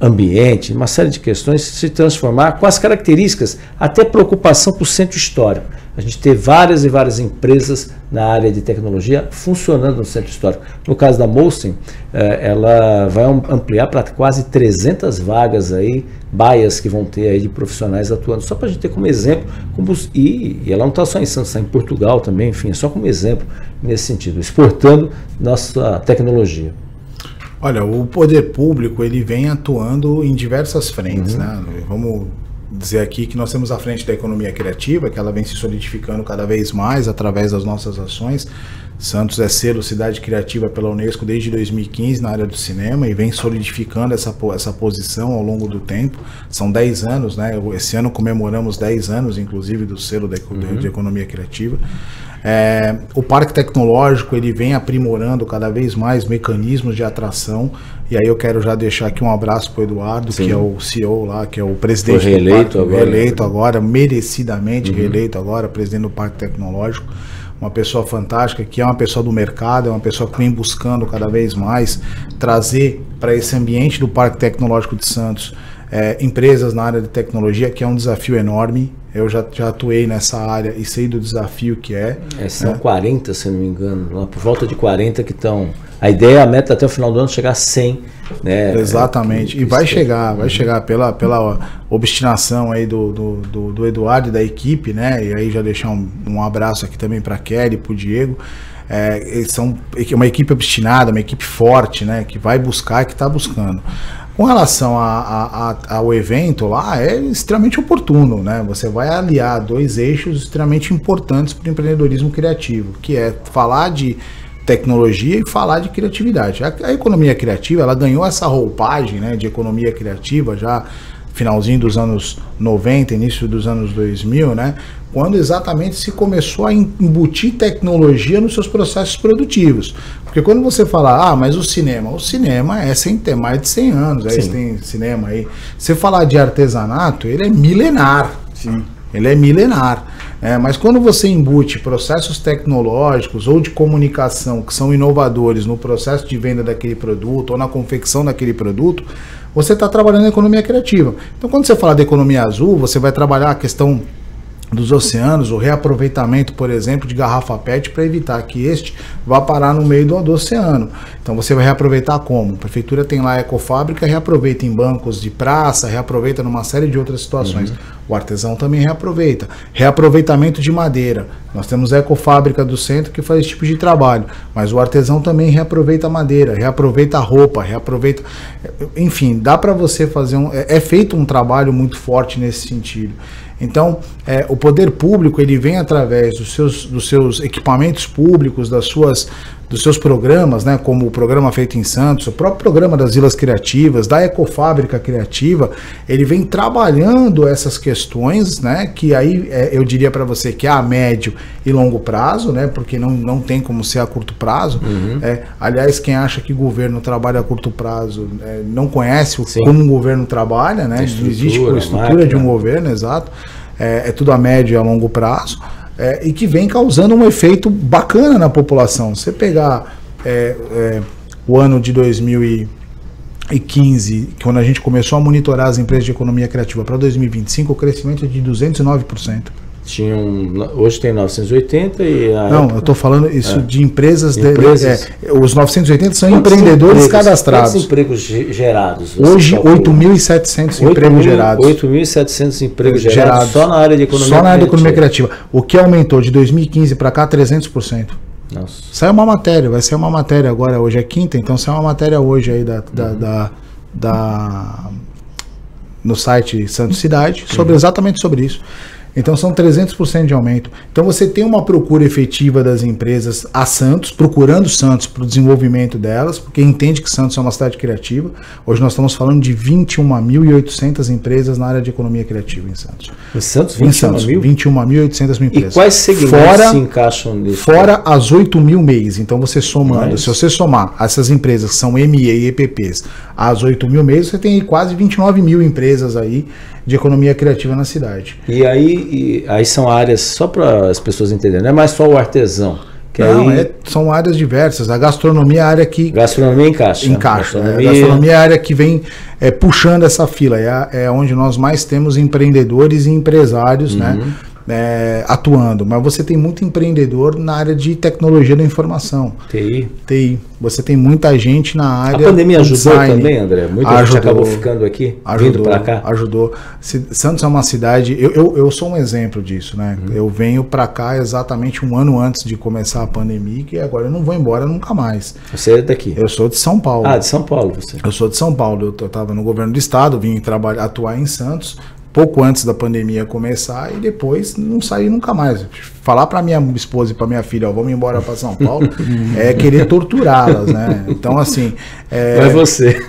ambiente, uma série de questões, se transformar com as características, até preocupação para o centro histórico. A gente ter várias e várias empresas na área de tecnologia funcionando no centro histórico. No caso da Molson, ela vai ampliar para quase 300 vagas aí, baias que vão ter aí de profissionais atuando. Só para a gente ter como exemplo, e ela não está só em Santos, está em Portugal também, enfim, só como exemplo nesse sentido, exportando nossa tecnologia. Olha, o poder público ele vem atuando em diversas frentes, né? Vamos dizer aqui que nós temos a frente da economia criativa, que ela vem se solidificando cada vez mais através das nossas ações. Santos é selo Cidade Criativa pela Unesco desde 2015 na área do cinema e vem solidificando essa posição ao longo do tempo. São 10 anos, né? Esse ano comemoramos 10 anos, inclusive, do selo de economia criativa. O Parque Tecnológico ele vem aprimorando cada vez mais mecanismos de atração, e aí eu quero já deixar aqui um abraço para o Eduardo, que é o CEO lá, que é o presidente reeleito do Parque, reeleito agora, merecidamente reeleito agora, presidente do Parque Tecnológico, uma pessoa fantástica, que é uma pessoa do mercado, é uma pessoa que vem buscando cada vez mais trazer para esse ambiente do Parque Tecnológico de Santos empresas na área de tecnologia, que é um desafio enorme. Eu já atuei nessa área e sei do desafio que é. São 40, se não me engano, lá por volta de 40 que estão... A ideia, a meta até o final do ano chegar a 100. Né? Exatamente, e vai chegar pela obstinação aí do Eduardo e da equipe, né? E aí já deixar um abraço aqui também para a Kelly, para o Diego. É uma equipe obstinada, uma equipe forte, né? Que vai buscar, que está buscando. Com relação ao evento lá, é extremamente oportuno, né? Você vai aliar dois eixos extremamente importantes para o empreendedorismo criativo, que é falar de tecnologia e falar de criatividade. A economia criativa, ela ganhou essa roupagem, né, de economia criativa já finalzinho dos anos 90, início dos anos 2000, né? Quando exatamente se começou a embutir tecnologia nos seus processos produtivos. Porque quando você fala, mas o cinema tem mais de 100 anos, aí você tem cinema aí. Você falar de artesanato, ele é milenar. Sim. Ele é milenar. Mas quando você embute processos tecnológicos ou de comunicação que são inovadores no processo de venda daquele produto ou na confecção daquele produto, você está trabalhando na economia criativa. Então, quando você fala de economia azul, você vai trabalhar a questão dos oceanos, o reaproveitamento, por exemplo, de garrafa PET para evitar que este vá parar no meio do oceano. Então você vai reaproveitar como? A prefeitura tem lá a Ecofábrica, reaproveita em bancos de praça, reaproveita numa série de outras situações. O artesão também reaproveita. Reaproveitamento de madeira. Nós temos a Ecofábrica do centro que faz esse tipo de trabalho, mas o artesão também reaproveita a madeira, reaproveita a roupa, reaproveita... Enfim, dá para você fazer é feito um trabalho muito forte nesse sentido. Então, o poder público ele vem através dos seus equipamentos públicos, dos seus programas, né, como o programa feito em Santos, o próprio programa das Vilas Criativas, da Ecofábrica Criativa, ele vem trabalhando essas questões, né, que aí eu diria para você que é a médio e longo prazo, né, porque não tem como ser a curto prazo. Aliás, quem acha que o governo trabalha a curto prazo não conhece como um governo trabalha, né, não existe a estrutura de um governo, exato. É tudo a médio e a longo prazo, e que vem causando um efeito bacana na população. Você pegar o ano de 2015, quando a gente começou a monitorar as empresas de economia criativa para 2025, o crescimento é de 209%. Hoje tem 980 e... Não, eu estou falando isso de empresas. Os 980 são empreendedores cadastrados. Quantos empregos gerados? Hoje, 8.700 empregos gerados. 8.700 empregos gerados só na área de economia criativa. Só na área de economia criativa. O que aumentou de 2015 para cá, 300%. Nossa. Saiu uma matéria, vai sair uma matéria agora, hoje é quinta, então saiu uma matéria hoje aí no site Santos Cidade, exatamente sobre isso. Então são 300% de aumento. Então você tem uma procura efetiva das empresas a Santos, procurando Santos para o desenvolvimento delas, porque entende que Santos é uma cidade criativa. Hoje nós estamos falando de 21.800 empresas na área de economia criativa em Santos. Em Santos, 21.800 empresas. E quais segmentos se encaixam nisso? Fora as 8.000 MEIs. Então você somando, se você somar essas empresas que são ME e EPPs, as 8.000 MEIs, você tem aí quase 29.000 empresas aí de economia criativa na cidade. E aí são áreas, só para as pessoas entenderem, não é mais só o artesão. São áreas diversas. A gastronomia é a área que... Gastronomia encaixa. A gastronomia é a área que vem puxando essa fila. É onde nós mais temos empreendedores e empresários, né? Atuando, mas você tem muito empreendedor na área de tecnologia da informação. TI. Você tem muita gente na área. A pandemia ajudou também, André? Muita gente acabou ficando aqui, vindo para cá? Ajudou. Santos é uma cidade, eu sou um exemplo disso, né? Eu venho para cá exatamente um ano antes de começar a pandemia, e agora eu não vou embora nunca mais. Você é daqui? Eu sou de São Paulo. Ah, de São Paulo você? Eu sou de São Paulo, eu estava no governo do estado, vim atuar em Santos, pouco antes da pandemia começar, e depois não saí nunca mais. Falar para minha esposa e para minha filha, vamos embora para São Paulo, é querer torturá-las, né? Então, assim... vai você.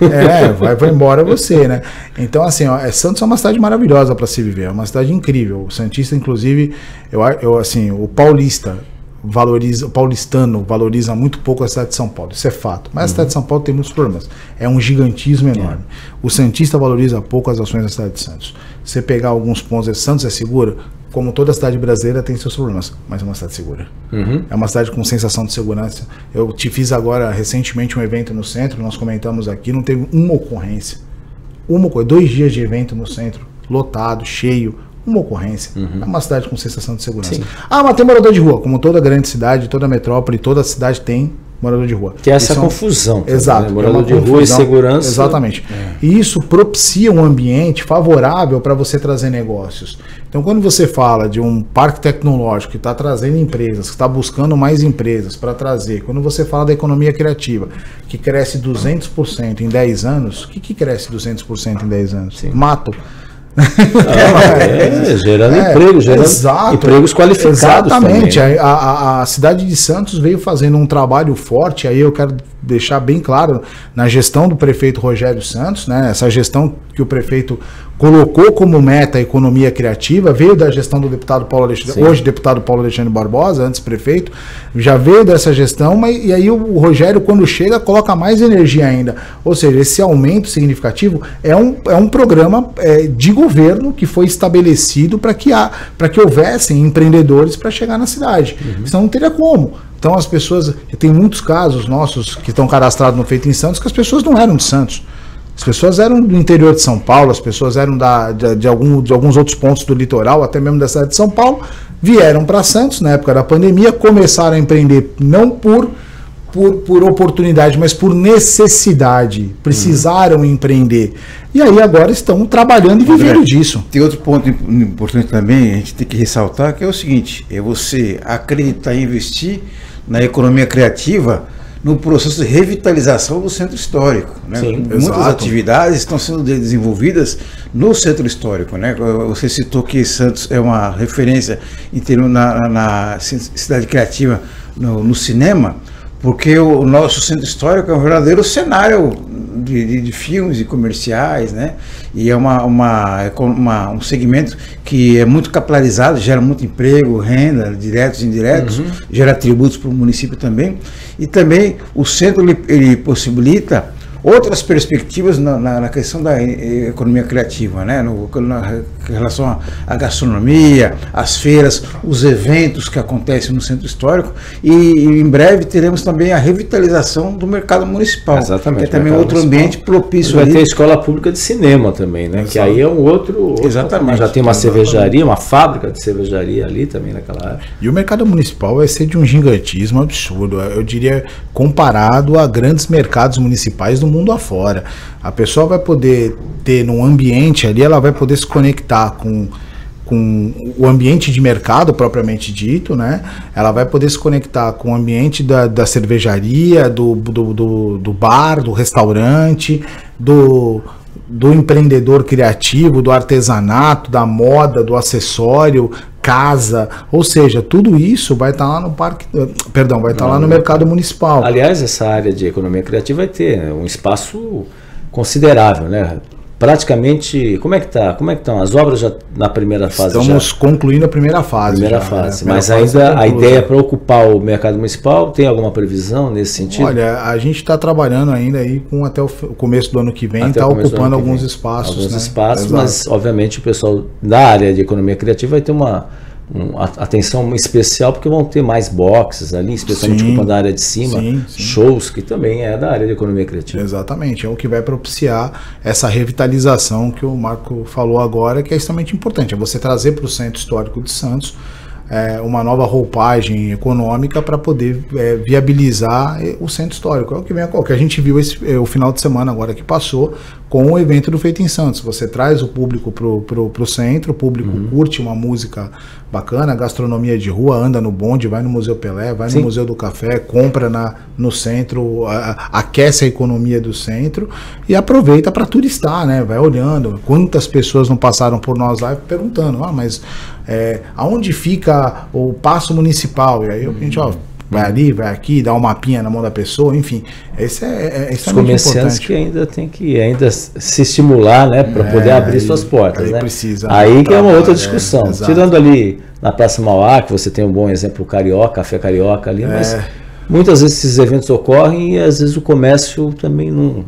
Vai embora você, né? Então, assim, Santos é uma cidade maravilhosa para se viver, é uma cidade incrível. O santista, inclusive, o paulistano valoriza muito pouco a cidade de São Paulo, isso é fato, mas a cidade de São Paulo tem muitos problemas, é um gigantismo enorme. O santista valoriza pouco as ações da cidade de Santos. Você pegar alguns pontos, Santos é segura, como toda cidade brasileira tem seus problemas, mas é uma cidade segura. É uma cidade com sensação de segurança. Eu te fiz agora recentemente um evento no centro, nós comentamos aqui, não teve uma ocorrência, 2 dias de evento no centro, lotado, cheio, uma ocorrência. É uma cidade com sensação de segurança. Sim. Mas tem morador de rua, como toda grande cidade, toda metrópole, toda cidade tem morador de rua. Que é essa confusão. Exato. Né? Morador de rua e segurança. Exatamente. E isso propicia um ambiente favorável para você trazer negócios. Então, quando você fala de um parque tecnológico que está trazendo empresas, que está buscando mais empresas para trazer, quando você fala da economia criativa, que cresce 200% em 10 anos, o que cresce 200% em 10 anos? Sim. Mato. Gerando emprego, gerando empregos qualificados. Exatamente. Também. A cidade de Santos veio fazendo um trabalho forte, aí eu quero deixar bem claro, na gestão do prefeito Rogério Santos, né, essa gestão que o prefeito colocou como meta a economia criativa, veio da gestão do deputado Paulo Alexandre, hoje deputado Paulo Alexandre Barbosa, antes prefeito, já veio dessa gestão, e aí o Rogério, quando chega, coloca mais energia ainda. Ou seja, esse aumento significativo é um programa de governo que foi estabelecido para que houvessem empreendedores para chegar na cidade. Senão não teria como. Então as pessoas, tem muitos casos nossos que estão cadastrados no Feito em Santos, que as pessoas não eram de Santos. As pessoas eram do interior de São Paulo, as pessoas eram de alguns outros pontos do litoral, até mesmo da cidade de São Paulo, vieram para Santos na época da pandemia, começaram a empreender não por oportunidade, mas por necessidade, precisaram empreender. E aí agora estão trabalhando e vivendo disso. Tem outro ponto importante também, a gente tem que ressaltar, que é o seguinte, é você acreditar e investir na economia criativa no processo de revitalização do centro histórico. Né? Sim, muitas exato. Atividades estão sendo desenvolvidas no centro histórico. Né? Você citou que Santos é uma referência na cidade criativa no cinema, porque o nosso centro histórico é um verdadeiro cenário de filmes e comerciais, né? E é um segmento que é muito capilarizado, gera muito emprego, renda, diretos e indiretos, gera tributos para o município também. E também o centro ele possibilita outras perspectivas na questão da economia criativa, né? Em relação à gastronomia, às feiras, os eventos que acontecem no centro histórico, e em breve teremos também a revitalização do mercado municipal. Exatamente. Que é também outro ambiente propício. Vai ter a escola pública de cinema também, né? Exato. Que aí é um outro. Exatamente. Já tem uma cervejaria, uma fábrica de cervejaria ali também naquela área. E o mercado municipal vai ser de um gigantismo absurdo, eu diria, comparado a grandes mercados municipais do mundo afora. A pessoa vai poder ter num ambiente ali, ela vai poder se conectar com o ambiente de mercado propriamente dito, né? Ela vai poder se conectar com o ambiente da cervejaria, do bar, do restaurante, do empreendedor criativo, do artesanato, da moda, do acessório, casa, ou seja, tudo isso vai estar lá no parque, vai estar lá no mercado municipal. Aliás, essa área de economia criativa vai ter um espaço considerável, né? Praticamente, como é que estão as obras já na primeira fase? Estamos concluindo a primeira fase. Mas ainda a ideia para ocupar o mercado municipal, tem alguma previsão nesse sentido? Olha, a gente está trabalhando ainda aí até o começo do ano que vem, está ocupando alguns espaços. Alguns né? espaços, Exato. Mas obviamente o pessoal da área de economia criativa vai ter uma atenção especial, porque vão ter mais boxes ali, especialmente ocupando a área de cima, shows, que também é da área de economia criativa. Exatamente, é o que vai propiciar essa revitalização que o Marco falou agora, que é extremamente importante, é você trazer para o Centro Histórico de Santos uma nova roupagem econômica para poder viabilizar o Centro Histórico. É o que vem que a gente viu o final de semana agora que passou com o evento do Feito em Santos. Você traz o público pro centro, o público curte uma música bacana, gastronomia de rua, anda no bonde, vai no Museu Pelé, vai no Museu do Café, compra no centro, aquece a economia do centro e aproveita para turistar, né? Vai olhando quantas pessoas não passaram por nós lá perguntando, mas aonde fica o Paço Municipal? E aí a gente vai ali, vai aqui, dá um mapinha na mão da pessoa, enfim, isso é os comerciantes importante. Que ainda tem que se estimular, né, para poder abrir suas portas, aí né? Aí que é uma outra discussão. Exato. Tirando ali na Praça Mauá, que você tem um bom exemplo, Carioca, Café Carioca ali, mas muitas vezes esses eventos ocorrem e às vezes o comércio também não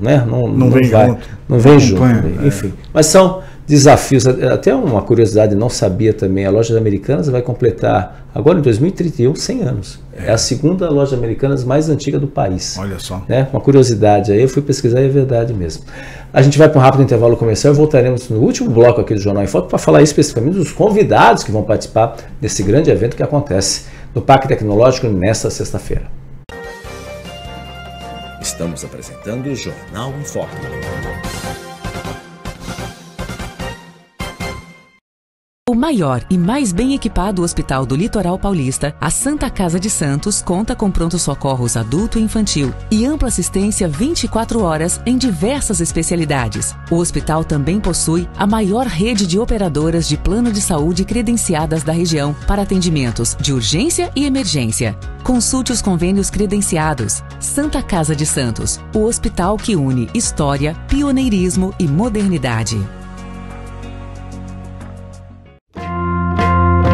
vem junto. Enfim, mas são desafios. Até uma curiosidade, não sabia também, a Lojas Americanas vai completar agora em 2031 100 anos. É a segunda loja Americanas mais antiga do país. Olha só. Né? Uma curiosidade aí, eu fui pesquisar e é verdade mesmo. A gente vai para um rápido intervalo comercial e voltaremos no último bloco aqui do Jornal em Foco para falar especificamente dos convidados que vão participar desse grande evento que acontece no Parque Tecnológico nesta sexta-feira. Estamos apresentando o Jornal em Foco. O maior e mais bem equipado hospital do Litoral Paulista, a Santa Casa de Santos, conta com pronto-socorros adulto e infantil e ampla assistência 24 horas em diversas especialidades. O hospital também possui a maior rede de operadoras de plano de saúde credenciadas da região para atendimentos de urgência e emergência. Consulte os convênios credenciados. Santa Casa de Santos, o hospital que une história, pioneirismo e modernidade.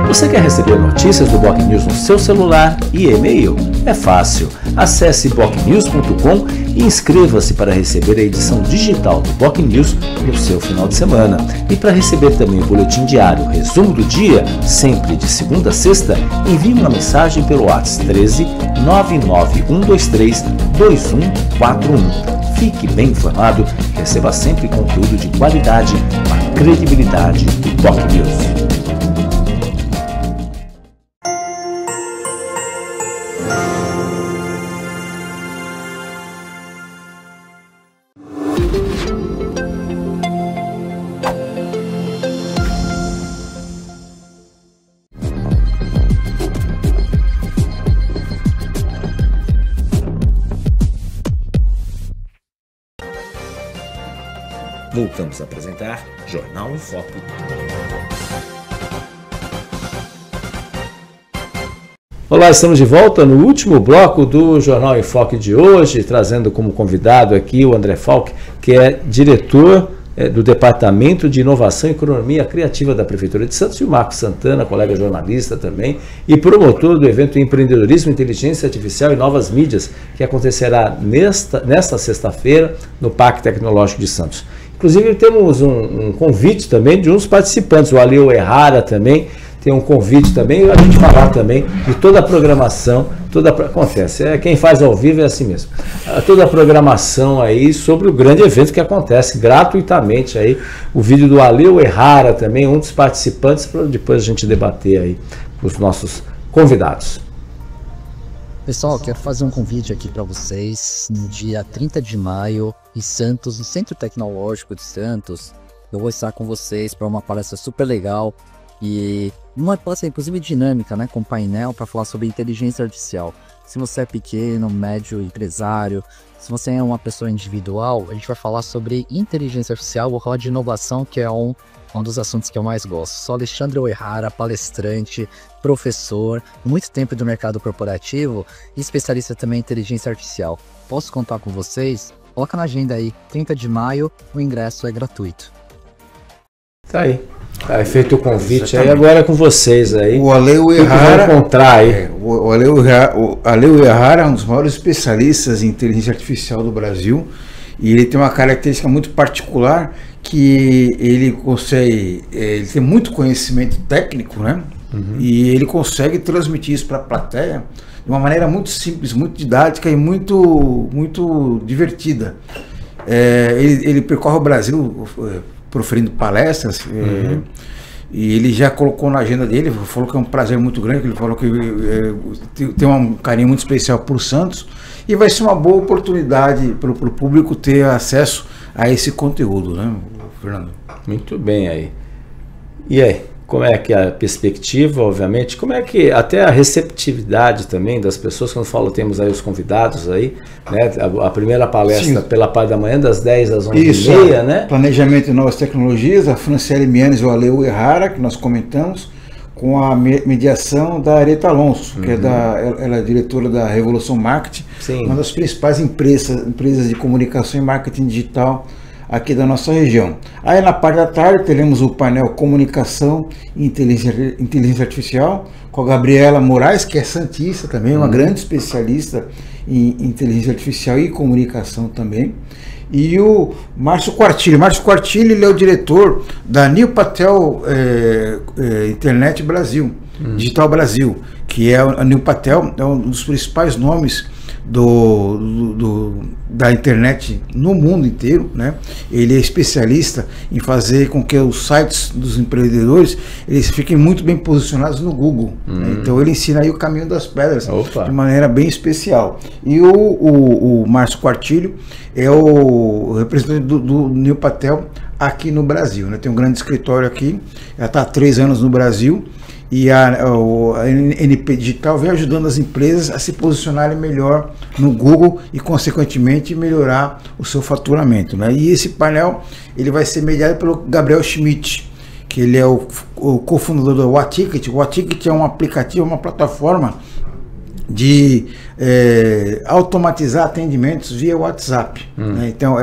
Você quer receber notícias do Boc News no seu celular e e-mail? É fácil. Acesse bocnews.com e inscreva-se para receber a edição digital do Boc News no seu final de semana. E para receber também o boletim diário, resumo do dia, sempre de segunda a sexta, envie uma mensagem pelo WhatsApp 13 99123 2141. Fique bem informado e receba sempre conteúdo de qualidade com a credibilidade do Boc News. Voltamos a apresentar Jornal em Foco. Olá, estamos de volta no último bloco do Jornal em Foco de hoje, trazendo como convidado aqui o André Falck, que é diretor do Departamento de Inovação e Economia Criativa da Prefeitura de Santos, e o Marcos Santana, colega jornalista também, e promotor do evento Empreendedorismo, Inteligência Artificial e Novas Mídias, que acontecerá nesta sexta-feira no Parque Tecnológico de Santos. Inclusive, temos um convite também de uns participantes, o Aleu Errara também, tem um convite também, e a gente falar também de toda a programação, acontece, quem faz ao vivo é assim mesmo, toda a programação aí sobre o grande evento que acontece gratuitamente aí, o vídeo do Aleu Errara também, um dos participantes, para depois a gente debater aí com os nossos convidados. Pessoal, quero fazer um convite aqui para vocês, no dia 30 de maio, em Santos, no Centro Tecnológico de Santos, eu vou estar com vocês para uma palestra super legal, e uma palestra inclusive dinâmica, né, com painel para falar sobre inteligência artificial. Se você é pequeno, médio, empresário, se você é uma pessoa individual, a gente vai falar sobre inteligência artificial, vou falar de inovação, que é um dos assuntos que eu mais gosto. Sou Alexandre Oihara, palestrante, professor, muito tempo do mercado corporativo e especialista também em inteligência artificial. Posso contar com vocês? Coloca na agenda aí, 30 de maio, o ingresso é gratuito. Tá aí. Tá feito o convite aí, agora é com vocês aí. O Aleu Errara, encontrar aí. O Aleu Errara é um dos maiores especialistas em inteligência artificial do Brasil, e ele tem uma característica muito particular, que ele consegue, ele tem muito conhecimento técnico, né? E ele consegue transmitir isso para a plateia de uma maneira muito simples, muito didática e muito divertida. Ele percorre o Brasil proferindo palestras, e ele já colocou na agenda dele, falou que é um prazer muito grande, ele falou que tem um carinho muito especial por Santos, e vai ser uma boa oportunidade para o público ter acesso a esse conteúdo, né, Fernando? Muito bem aí. E aí, como é que é a perspectiva, obviamente, como é que até a receptividade também das pessoas, quando falo, temos aí os convidados aí, né, a primeira palestra pela parte da manhã, das 10 às 11h30, né? Planejamento e Novas Tecnologias, a Franciele Mianes e o Aleu Errara, que nós comentamos, com a mediação da Areta Alonso, que ela é diretora da Revolução Marketing, uma das principais empresas de comunicação e marketing digital aqui da nossa região. Aí na parte da tarde teremos o painel Comunicação e Inteligência Artificial, com a Gabriela Moraes, que é santista também, uma grande especialista em inteligência artificial e comunicação também. E o Márcio Quartilli. Márcio Quartilli, ele é o diretor da New Patel Internet Brasil, Digital Brasil, que é a New Patel, é um dos principais nomes da internet no mundo inteiro, né? Ele é especialista em fazer com que os sites dos empreendedores eles fiquem muito bem posicionados no Google, né? Então ele ensina aí o caminho das pedras de maneira bem especial. E o Márcio Quartilho é o representante do New Patel aqui no Brasil, né? Tem um grande escritório aqui, já está há 3 anos no Brasil. E a NP Digital vem ajudando as empresas a se posicionarem melhor no Google e, consequentemente, melhorar o seu faturamento, né? E esse painel ele vai ser mediado pelo Gabriel Schmidt, que ele é o cofundador do WhaTicket. O WhaTicket é um aplicativo, uma plataforma de automatizar atendimentos via WhatsApp, né? Então,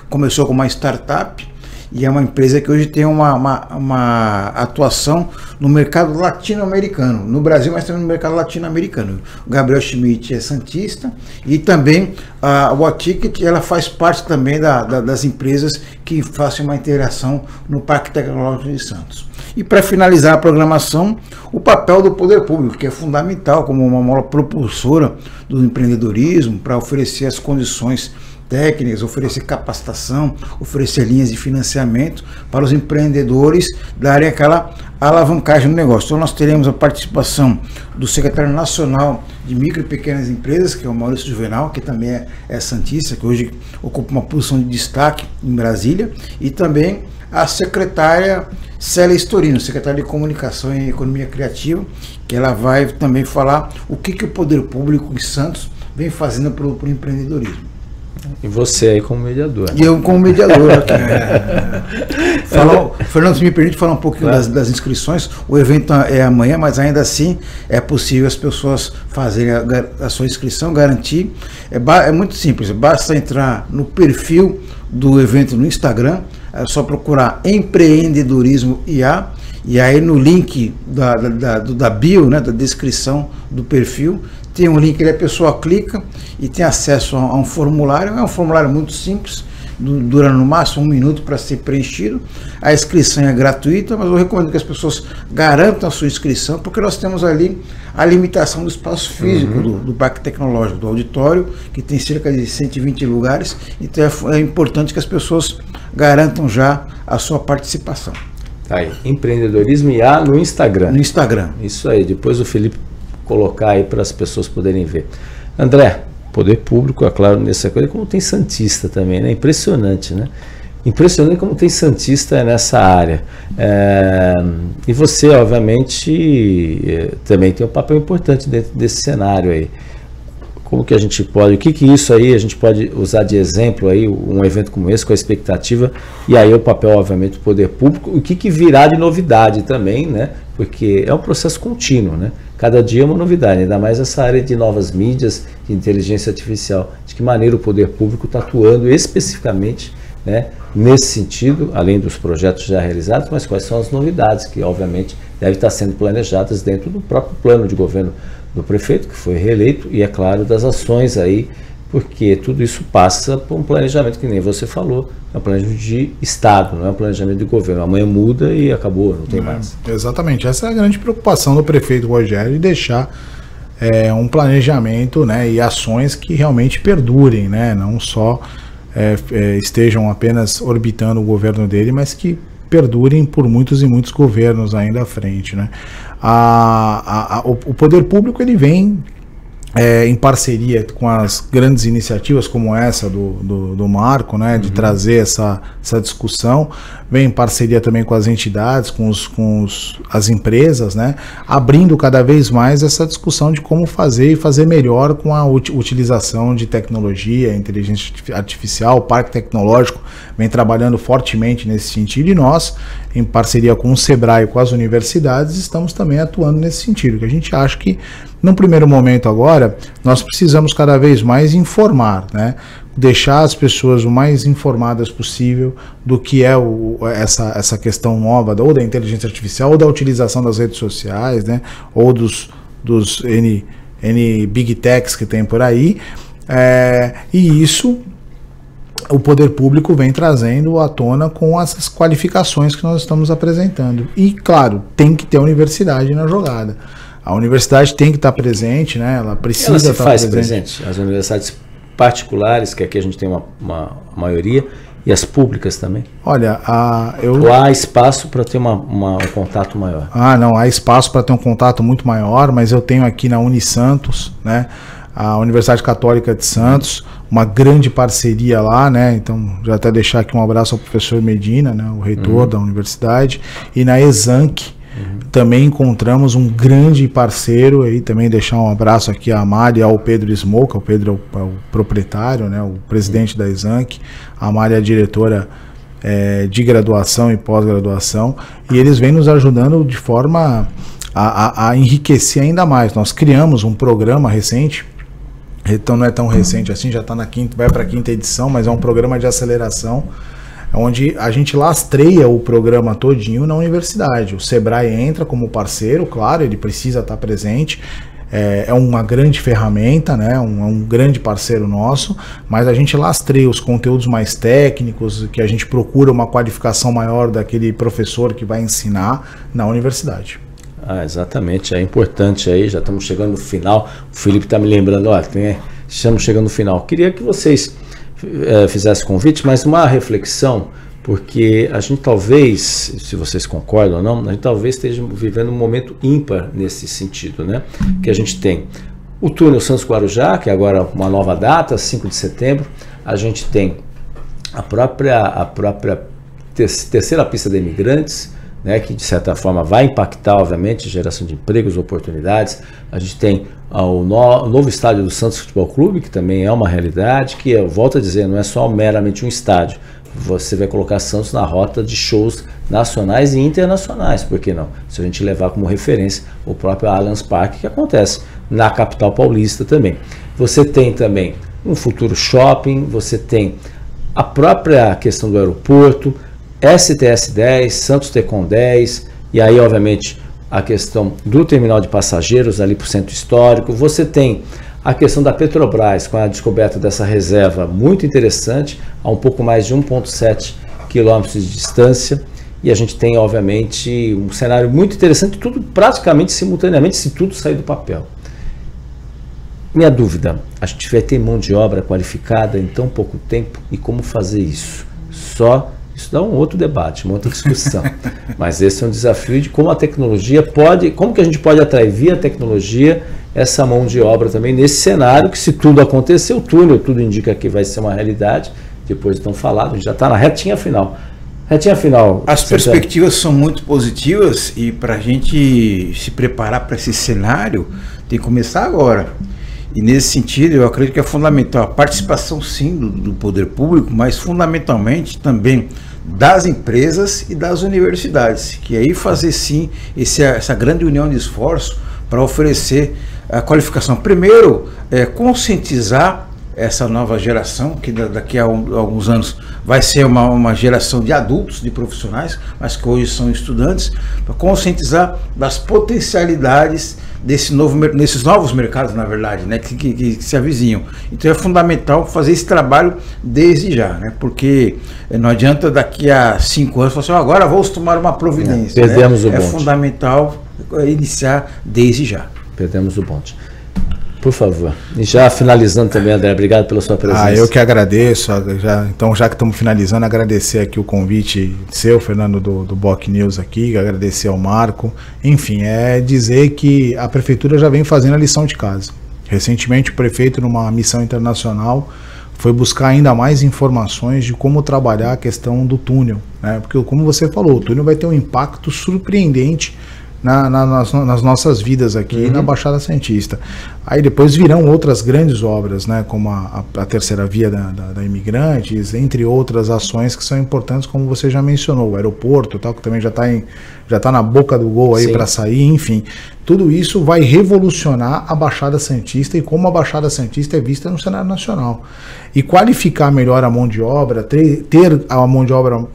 começou com uma startup, e é uma empresa que hoje tem uma atuação no mercado latino-americano, no Brasil, mas também no mercado latino-americano. O Gabriel Schmidt é santista, e também a WhaTicket, ela faz parte também das empresas que fazem uma interação no Parque Tecnológico de Santos. E para finalizar a programação, o papel do poder público, que é fundamental como uma mola propulsora do empreendedorismo, para oferecer as condições técnicas, oferecer capacitação, oferecer linhas de financiamento para os empreendedores darem aquela alavancagem no negócio. Então nós teremos a participação do secretário nacional de micro e pequenas empresas, que é o Maurício Juvenal, que também é santista, que hoje ocupa uma posição de destaque em Brasília, e também a secretária Célia Storino, secretária de Comunicação e Economia Criativa, que ela vai também falar o que o poder público em Santos vem fazendo para o empreendedorismo. E você aí como mediador. E eu como mediador aqui. Fernando, se me permite falar um pouquinho das inscrições. O evento é amanhã, mas ainda assim é possível as pessoas fazerem a sua inscrição, garantir. É muito simples, basta entrar no perfil do evento no Instagram, é só procurar empreendedorismo IA, e aí no link da bio, né, da descrição do perfil, tem um link que a pessoa clica e tem acesso a um formulário. É um formulário muito simples, dura no máximo 1 minuto para ser preenchido. A inscrição é gratuita, mas eu recomendo que as pessoas garantam a sua inscrição, porque nós temos ali a limitação do espaço físico do Parque Tecnológico, do auditório, que tem cerca de 120 lugares, então é importante que as pessoas garantam já a sua participação. Tá aí, empreendedorismo IA no Instagram. No Instagram. Isso aí, depois o Felipe colocar aí para as pessoas poderem ver. André, poder público, é claro, nessa coisa, como tem santista também, né? Impressionante, né? Impressionante como tem santista nessa área. E você, obviamente, também tem um papel importante dentro desse cenário aí. Como que a gente pode, o que isso aí a gente pode usar de exemplo aí, um evento como esse, com a expectativa, e aí o papel, obviamente, do poder público, o que virá de novidade também, né? Porque é um processo contínuo, né? Cada dia é uma novidade, ainda mais essa área de novas mídias, de inteligência artificial. De que maneira o poder público está atuando especificamente, né, nesse sentido, além dos projetos já realizados, mas quais são as novidades que, obviamente, devem estar sendo planejadas dentro do próprio plano de governo do prefeito, que foi reeleito, e, é claro, das ações aí, porque tudo isso passa por um planejamento, que nem você falou, é um planejamento de Estado, não é um planejamento de governo. Amanhã muda e acabou, não tem mais. Exatamente, essa é a grande preocupação do prefeito Rogério, de deixar um planejamento, né, e ações que realmente perdurem, né, não só estejam apenas orbitando o governo dele, mas que perdurem por muitos e muitos governos ainda à frente, né. O poder público, ele vem em parceria com as grandes iniciativas como essa do Marco, né, de trazer essa discussão, vem em parceria também com as entidades, com as empresas, né, abrindo cada vez mais essa discussão de como fazer e fazer melhor com a utilização de tecnologia, inteligência artificial. O Parque Tecnológico vem trabalhando fortemente nesse sentido, e nós, em parceria com o Sebrae e com as universidades, estamos também atuando nesse sentido, que a gente acha que, num primeiro momento agora, nós precisamos cada vez mais informar, né? Deixar as pessoas o mais informadas possível do que é essa questão nova, ou da inteligência artificial, ou da utilização das redes sociais, né? Ou dos N Big Techs que tem por aí, e isso o poder público vem trazendo à tona com essas qualificações que nós estamos apresentando. E, claro, tem que ter a universidade na jogada. A universidade tem que estar presente, né? Ela precisa estar presente. As universidades particulares, que aqui a gente tem uma maioria, e as públicas também. Olha, ou há espaço para ter um contato maior? Não, há espaço para ter um contato muito maior, mas eu tenho aqui na Unisantos, né, a Universidade Católica de Santos, uma grande parceria lá, né? Então, já até deixar aqui um abraço ao professor Medina, né, o reitor da universidade, e na Exanc. Também encontramos um grande parceiro, aí também deixar um abraço aqui à Amália e ao Pedro Smoca. O Pedro é o proprietário, né, o presidente da Exanc, a Amália é a diretora de graduação e pós-graduação, e eles vêm nos ajudando de forma a enriquecer ainda mais. Nós criamos um programa recente, então não é tão recente assim, já está vai para a 5ª edição, mas é um programa de aceleração, onde a gente lastreia o programa todinho na universidade. O Sebrae entra como parceiro, claro, ele precisa estar presente, é uma grande ferramenta, né, um grande parceiro nosso, mas a gente lastreia os conteúdos mais técnicos, que a gente procura uma qualificação maior daquele professor que vai ensinar na universidade. Exatamente, é importante aí, já estamos chegando no final. O Felipe está me lembrando, estamos chegando no final. Queria que vocês fizesse convite, mas uma reflexão, porque a gente talvez, se vocês concordam ou não, a gente talvez esteja vivendo um momento ímpar nesse sentido, né? Que a gente tem o túnel Santos-Guarujá, que é agora uma nova data, 5 de setembro, a gente tem a própria terceira pista de imigrantes, né, que de certa forma vai impactar, obviamente, a geração de empregos, oportunidades. A gente tem o novo estádio do Santos Futebol Clube, que também é uma realidade, que, eu volto a dizer, não é só meramente um estádio. Você vai colocar Santos na rota de shows nacionais e internacionais, por que não? Se a gente levar como referência o próprio Allianz Parque, que acontece na capital paulista também. Você tem também um futuro shopping, você tem a própria questão do aeroporto, STS-10, Santos Tecom 10, e aí, obviamente, a questão do terminal de passageiros ali para o centro histórico. Você tem a questão da Petrobras com a descoberta dessa reserva muito interessante, a um pouco mais de 1,7 quilômetros de distância. E a gente tem, obviamente, um cenário muito interessante, tudo praticamente simultaneamente, se tudo sair do papel. Minha dúvida, a gente vai ter mão de obra qualificada em tão pouco tempo, e como fazer isso? Isso dá um outro debate, uma outra discussão. Mas esse é um desafio de como a tecnologia como que a gente pode atrair via tecnologia essa mão de obra também nesse cenário que, se tudo acontecer, o túnel, tudo indica que vai ser uma realidade, depois de tão falado, a gente já está na retinha final. As perspectivas são muito positivas, e para a gente se preparar para esse cenário, tem que começar agora. E nesse sentido, eu acredito que é fundamental a participação, sim, do poder público, mas fundamentalmente também das empresas e das universidades, que aí fazer, sim, essa grande união de esforço para oferecer a qualificação. Primeiro, conscientizar essa nova geração, que daqui a alguns anos vai ser uma geração de adultos, de profissionais, mas que hoje são estudantes, para conscientizar das potencialidades nesses novos mercados, na verdade, né, que se avizinham. Então é fundamental fazer esse trabalho desde já, né, porque não adianta daqui a 5 anos falar assim, agora vamos tomar uma providência. Perdemos o bonde. É fundamental iniciar desde já. Perdemos o bonde. Por favor. E já finalizando também, André, obrigado pela sua presença. Eu que agradeço. Então, já que estamos finalizando, agradecer aqui o convite seu, Fernando, do BOC News aqui, agradecer ao Marco. Enfim, dizer que a Prefeitura já vem fazendo a lição de casa. Recentemente, o prefeito, numa missão internacional, foi buscar ainda mais informações de como trabalhar a questão do túnel, né? Porque, como você falou, o túnel vai ter um impacto surpreendente nas nossas vidas aqui na Baixada Santista. Aí depois virão outras grandes obras, né, como a terceira via da Imigrantes, entre outras ações que são importantes, como você já mencionou, o aeroporto, tal, que também já está na boca do gol aí para sair, enfim. Tudo isso vai revolucionar a Baixada Santista e como a Baixada Santista é vista no cenário nacional. E qualificar melhor a mão de obra, ter a mão de obra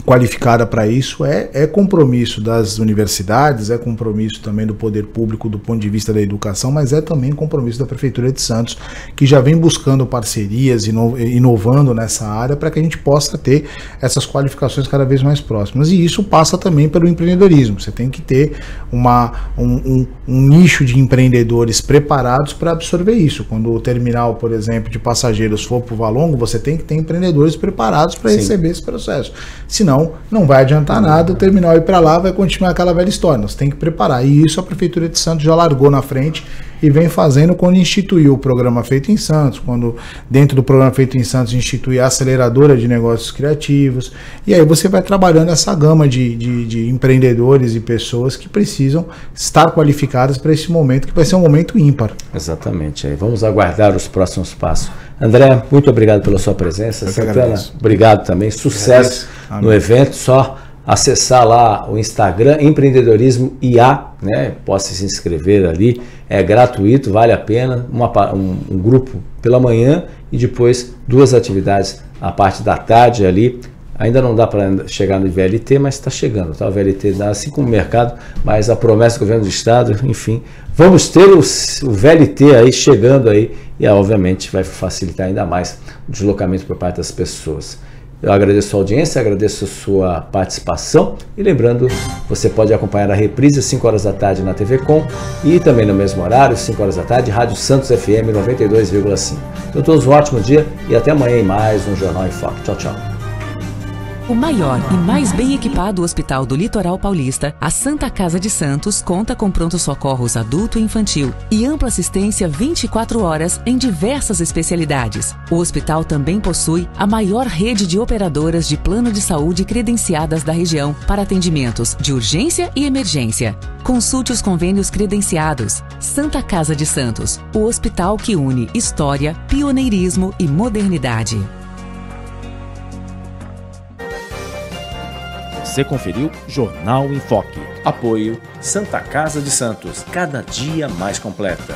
qualificada para isso é compromisso das universidades, é compromisso também do poder público do ponto de vista da educação, mas é também compromisso da Prefeitura de Santos, que já vem buscando parcerias, inovando nessa área para que a gente possa ter essas qualificações cada vez mais próximas. E isso passa também pelo empreendedorismo. Você tem que ter um nicho de empreendedores preparados para absorver isso. Quando o terminal, por exemplo, de passageiros for para o Valongo, você tem que ter empreendedores preparados para receber esse processo. Senão, não vai adiantar nada, o terminal ir para lá vai continuar aquela velha história. Nós tem que preparar. E isso a Prefeitura de Santos já largou na frente e vem fazendo quando instituiu o programa Feito em Santos, quando dentro do programa Feito em Santos institui a aceleradora de negócios criativos. E aí você vai trabalhando essa gama de empreendedores e pessoas que precisam estar qualificadas para esse momento, que vai ser um momento ímpar. Exatamente. Aí vamos aguardar os próximos passos. André, muito obrigado pela sua presença. Santana, obrigado também. Sucesso no evento. Só acessar lá o Instagram, Empreendedorismo IA, né? Possa se inscrever ali. É gratuito, vale a pena. Um grupo pela manhã e depois 2 atividades a parte da tarde ali. Ainda não dá para chegar no VLT, mas está chegando, tá? O VLT dá assim como o mercado, mas a promessa do governo do estado, enfim, vamos ter o VLT aí chegando aí e obviamente vai facilitar ainda mais o deslocamento por parte das pessoas. Eu agradeço a sua audiência, agradeço a sua participação e lembrando, você pode acompanhar a reprise às 5 horas da tarde na TV Com e também no mesmo horário, 5 horas da tarde, Rádio Santos FM 92,5. Então todos um ótimo dia e até amanhã em mais um Jornal em Foco. Tchau, tchau. O maior e mais bem equipado hospital do Litoral Paulista, a Santa Casa de Santos, conta com pronto-socorros adulto e infantil e ampla assistência 24 horas em diversas especialidades. O hospital também possui a maior rede de operadoras de plano de saúde credenciadas da região para atendimentos de urgência e emergência. Consulte os convênios credenciados. Santa Casa de Santos, o hospital que une história, pioneirismo e modernidade. Você conferiu Jornal em Foque. Apoio Santa Casa de Santos, cada dia mais completa.